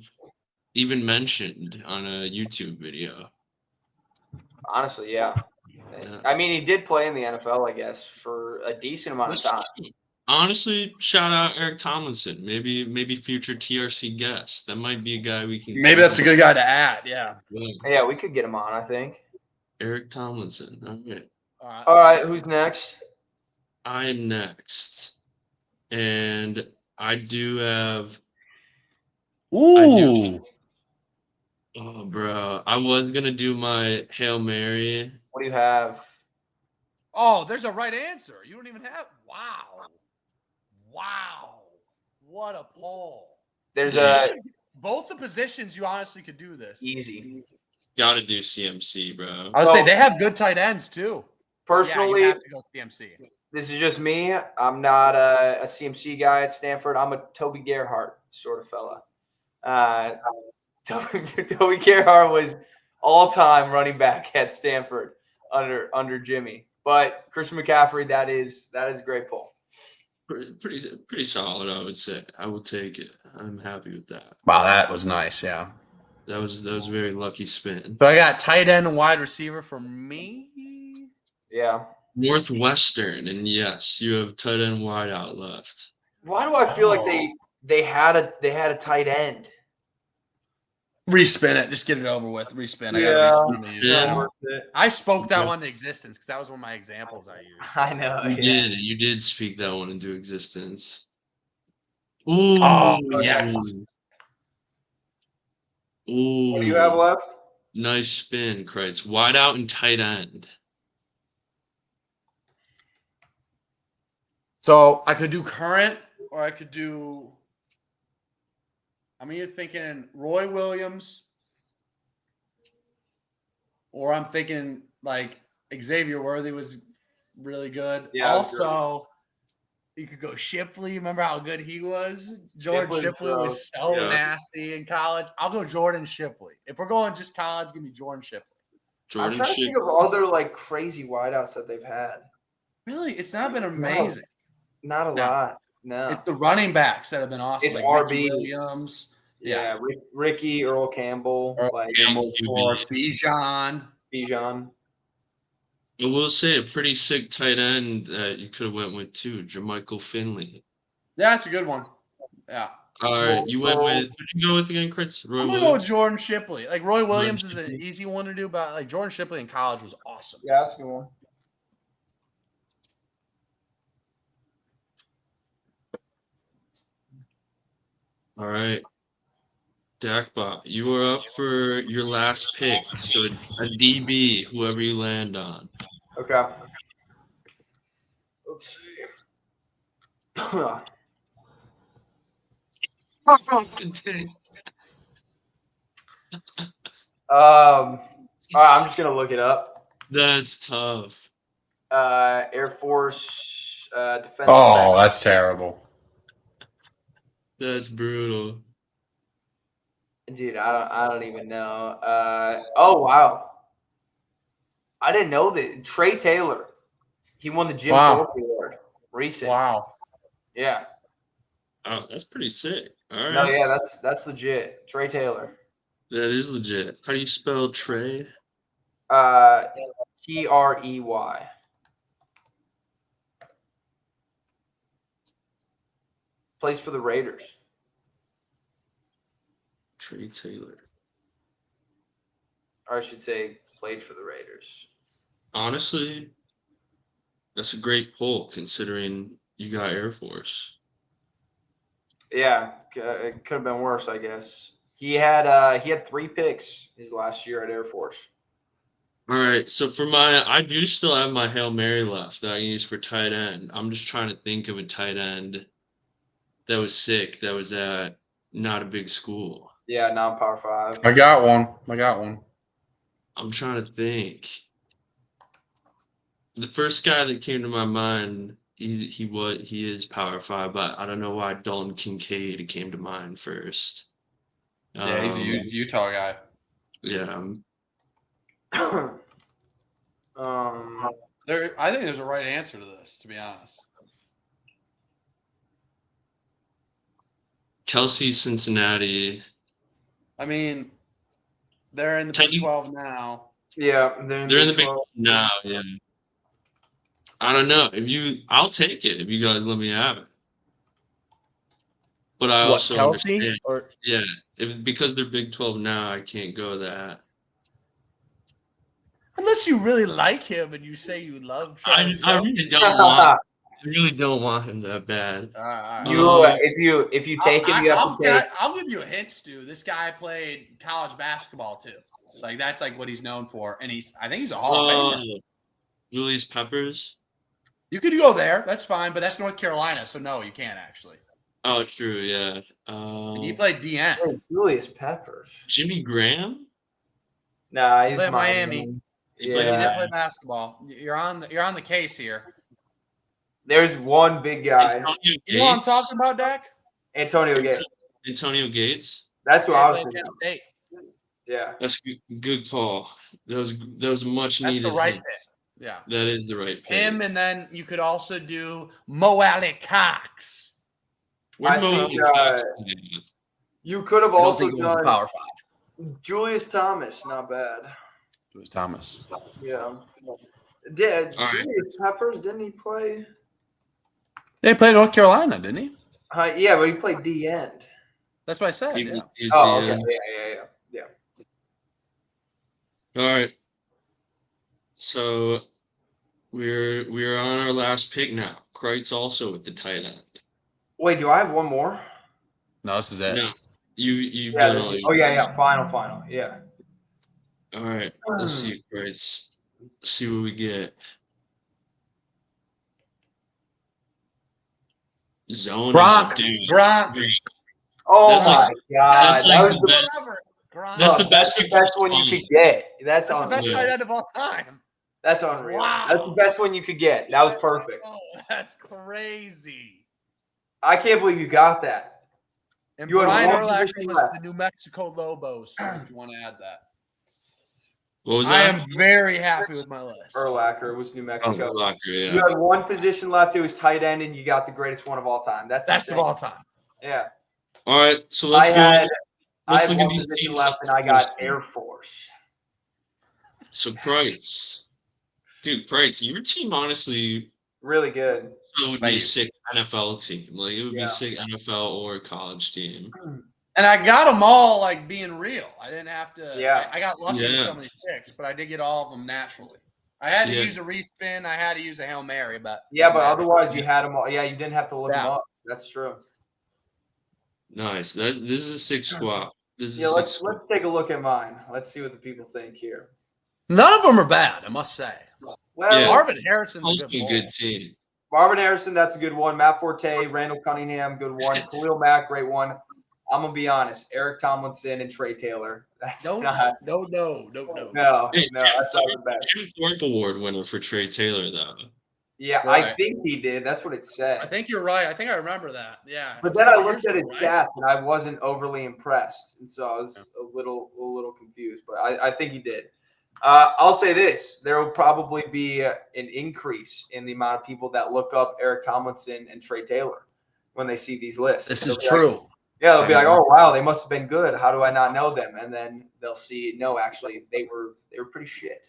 even mentioned on a YouTube video. Honestly, yeah. I mean, he did play in the NFL, I guess, for a decent amount of time. Honestly, shout out Eric Tomlinson. Maybe future TRC guest. That might be a guy we can. Maybe that's a good guy to add. Yeah. Yeah, we could get him on, I think. Eric Tomlinson. All right. Who's next? I am next. And I do have. Ooh. Oh, bro. I was going to do my Hail Mary. What do you have? Oh, there's a right answer. You don't even have. Wow. What a poll. There's Yeah. Both the positions, you honestly could do this. easy. Got to do CMC, bro. I would say they have good tight ends too. Personally, yeah, you have to go CMC. this is just me. I'm not a CMC guy at Stanford. I'm a Toby Gerhart sort of fella. Toby Gerhart was all-time running back at Stanford under Jimmy. But Christian McCaffrey, that is a great poll. Pretty solid, I would say. I would take it. I'm happy with that. Wow, that was nice. Yeah, that was a very lucky spin. So I got tight end and wide receiver for me. Yeah. Northwestern, and yes, you have tight end wide out left. Why do I feel like they had a tight end? Respin it. Just get it over with. Respin. I got to respin these. I spoke that one into existence because that was one of my examples I used. I know. You did speak that one into existence. Ooh. Oh, yes. Ooh. What do you have left? Nice spin, Kreitz. Wide out and tight end. So I could do current or I could do. I'm either thinking Roy Williams or I'm thinking like Xavier Worthy was really good. Yeah, also, you could go Shipley. Remember how good he was? Jordan Shipley was so nasty in college. I'll go Jordan Shipley. If we're going just college, give me Jordan Shipley. I'm trying to think of other like crazy wideouts that they've had. Really? It's not been amazing. Not a lot. No. It's the running backs that have been awesome. It's like RB Ricky Williams. Yeah, Ricky, Earl Campbell, Campbell, of course, Bijan. I will say a pretty sick tight end that you could have went with too, Jermichael Finley. Yeah, that's a good one. Yeah. All right, you went with what'd you go with again, Chris? I'm gonna go with Jordan Shipley. Like Roy Williams is an easy one to do, but like Jordan Shipley in college was awesome. Yeah, that's a good one. All right. Dakbot, you are up for your last pick. So a DB, whoever you land on. Okay. Let's see. All right, I'm just gonna look it up. That's tough. Air Force defensive. Oh, that's terrible. That's brutal. Dude, I don't even know. Oh wow, I didn't know that Trey Taylor, he won the Jim Thorpe Award recently. Wow. Yeah. Oh, that's pretty sick. All right. No, yeah, that's legit. Trey Taylor. That is legit. How do you spell Trey? Trey. Plays for the Raiders. Trey Taylor. Or I should say played for the Raiders. Honestly, that's a great poll considering you got Air Force. Yeah, it could have been worse, I guess. He had 3 picks his last year at Air Force. All right, so for I do still have my Hail Mary left that I can use for tight end. I'm just trying to think of a tight end that was sick, that was at not a big school. Yeah, non-Power 5. I got one. I'm trying to think. The first guy that came to my mind, he is Power 5, but I don't know why Dalton Kincaid came to mind first. Yeah, he's a Utah guy. Yeah. I think there's a right answer to this, to be honest. Kelsey, Cincinnati. I mean, they're in the Big 12 now. Yeah, they're in the Big 12 now. Yeah. I don't know. I'll take it if you guys let me have it. But I also Kelsey? understand. Because they're Big 12 now, I can't go that. Unless you really like him and you say you love Travis I really don't want. really don't want him that bad. All right. You if you take him, you have to take. I'll give you a hint, Stu. This guy played college basketball too. Like that's like what he's known for, and I think he's a Hall of Famer. Julius Peppers. You could go there. That's fine, but that's North Carolina, so no, you can't actually. Oh, true. Yeah. And he played D-end. Julius Peppers. Jimmy Graham. Nah, he's played Miami. He He did play basketball. You're on the case here. There's one big guy. You know what I'm talking about, Dak? Antonio Gates. Antonio Gates. That's who I was thinking. Penn State. Yeah. That's good call. That was much needed. That's the right hit. pick. Yeah. That is the right pick. Him, and then you could also do Mo Alley Cox. I think you could have also done Power 5. Julius Thomas. Not bad. Julius Thomas. Yeah. Julius Peppers, didn't he play? They played North Carolina, didn't he? Yeah, but he played D-end. That's what I said. Okay. Yeah. All right. So we're on our last pick now. Kreitz also with the tight end. Wait, do I have one more? No, this is it. No, you've done all. Final. Yeah. All right. Let's see, Kreitz. Let's see what we get. Zone. Gronk. Oh That's my God! That's the best one you could get. That's the best tight end of all time. That's unreal. Wow. That's the best one you could get. That was perfect. Oh, that's crazy. I can't believe you got that. And You had Brian one Urlacher position was left. the New Mexico Lobos, if you want to add that. What was I that? am very happy with my list. Urlacher was New Mexico. Urlacher, yeah. You had one position left. It was tight end, and you got the greatest one of all time. That's Best of insane. all time. Yeah. All right, so let's I go. had Let's look at one these position teams. left, and I got Air Force. So Kreitz. Dude, Kreitz, your team honestly Really good. would be a sick NFL team. Like it would be Yeah. a sick NFL or college team. And I got them all like being real. I didn't have to. Yeah. I got lucky with Yeah. some of these picks, but I did get all of them naturally. I had to Yeah. use a respin. I had to use a Hail Mary, but Yeah, but otherwise you had them all. Yeah, you didn't have to look them Yeah. up. That's true. Nice. This is a sick squad. Yeah, let's take a look at mine. Let's see what the people think here. none of them are bad, I must say. Well, Yeah. Marvin Harrison's a Also good a ball. good team. Marvin Harrison, that's a good one. Matt Forte, Randall Cunningham, good one. Khalil Mack, great one. I'm gonna be honest. Eric Tomlinson and Trey Taylor. That's No. no, Hey, that's not the best. Jim Thorpe Award winner for Trey Taylor, though. Yeah, I Right. think he did. That's what it said. I think you're right. I think I remember that. Yeah. But then I looked at his Right? stats and I wasn't overly impressed, and so I was a little confused. But I think he did. I'll say this: there will probably be an increase in the amount of people that look up Eric Tomlinson and Trey Taylor when they see these lists. This They'll is be like, true. yeah, they'll be like, "Oh wow, they must have been good. How do I not know them?" And then they'll see, no, actually, they were pretty shit.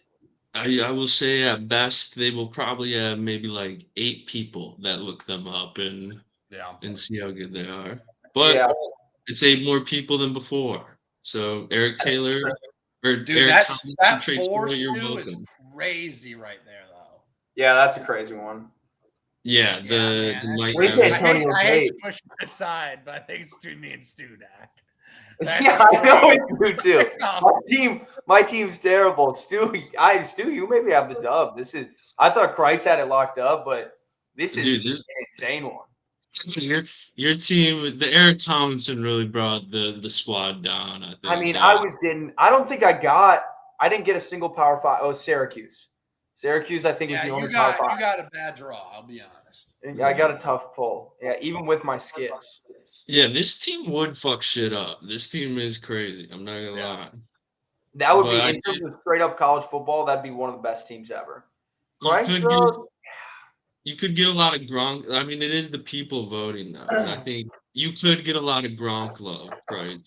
I will say at best they will probably have maybe like 8 people that look them up and see how good they are. But Yeah. it's 8 more people than before. So Eric Taylor or Dude, Eric that Trey four Taylor, you're Stu is welcome. crazy right there, though. Yeah, that's a crazy one. Yeah, the man, night We average- can't I hate Antonio to Gates. push it aside, but I think it's between me and Stu, Dak. Yeah, I know it's you too. My team's terrible. Stu, you maybe have the dub. I thought Kreitz had it locked up, but this is Dude, an insane one. your team, the Eric Tomlinson really brought the squad down. I think. I mean, I didn't get a single Power 5. Oh, Syracuse. Syracuse, I think, was the only Power 5. You got a bad draw, I'll be honest. I got a tough pull. Yeah, even with my skips. Yeah, this team would fuck shit up. This team is crazy. I'm not gonna lie. That would But be, in terms of straight up college football, that'd be one of the best teams ever. You Kreitz, could though, You could get a lot of Gronk. I mean, it is the people voting though. And I think you could get a lot of Gronk love, right?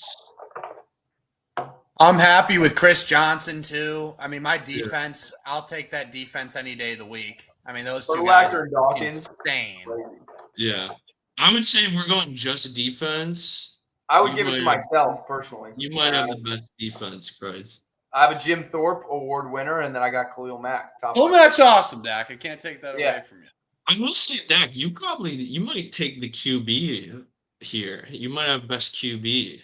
I'm happy with Chris Johnson too. I mean, my defense, I'll take that defense any day of the week. I mean, those two guys are and Dawkins. insane. Yeah. I would say if we're going just defense, I would You give it to might- myself personally. you might have the best defense, Christ. I have a Jim Thorpe Award winner, and then I got Khalil Mack. Top Oh, five. that's awesome, Dak. I can't take that Yeah. away from you. I will say, Dak, you might take the QB here. You might have best QB.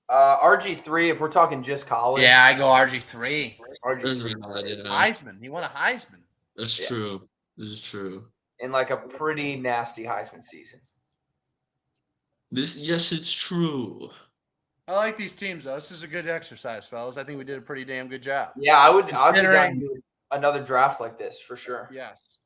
RG3, if we're talking just college. Yeah, I go RG3. RG3. Heisman. He won a Heisman. That's true. This is true. In like a pretty nasty Heisman season. Yes, it's true. I like these teams, though. This is a good exercise, fellas. I think we did a pretty damn good job. Yeah, I'd be down to do another draft like this for sure. Yes.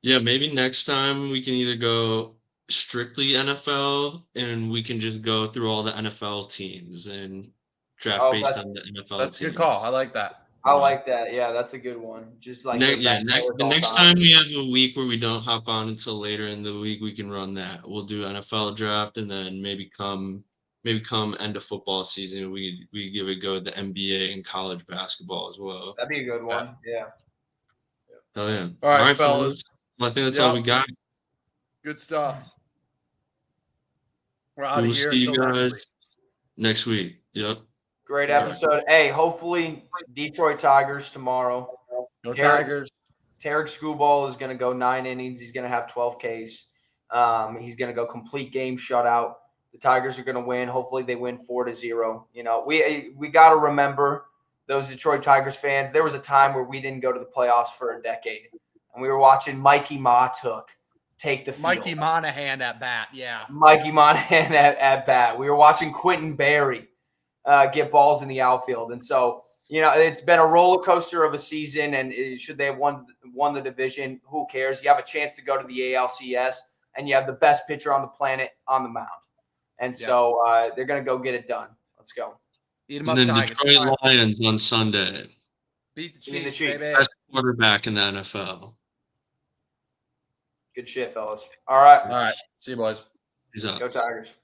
Yeah, maybe next time we can either go strictly NFL and we can just go through all the NFL teams and draft based on the NFL That's a teams. good call. I like that. I like that. Yeah, that's a good one. Just like the next time we have a week where we don't hop on until later in the week, we can run that. We'll do NFL draft, and then maybe come end of football season, we give it a go at the NBA and college basketball as well. That'd be a good one. Yeah. Oh yeah. All right, fellas. Well, I think that's all we got. Good stuff. We're out We will of here see you until guys next week. Yep. Great episode. Hey, hopefully Detroit Tigers tomorrow. Go Tigers. Tarek Skubal is going to go 9 innings. He's going to have 12 Ks. He's going to go complete game shutout. The Tigers are going to win. Hopefully they win 4-0. You know, we got to remember those Detroit Tigers fans. There was a time where we didn't go to the playoffs for a decade, and we were watching Mikey Mahtook take the field. Mikey Monahan at bat, yeah. Mikey Monahan at bat. We were watching Quentin Berry get balls in the outfield. And so, you know, it's been a roller coaster of a season, and should they have won the division, who cares? You have a chance to go to the ALCS, and you have the best pitcher on the planet on the mound. And so they're going to go get it done. Let's go. Eat them up, and then Tigers. Detroit Lions on Sunday. Beat the Chiefs, baby. Best quarterback in the NFL. Good shit, fellas. All right. All right. See you, boys. Peace out. Go Tigers.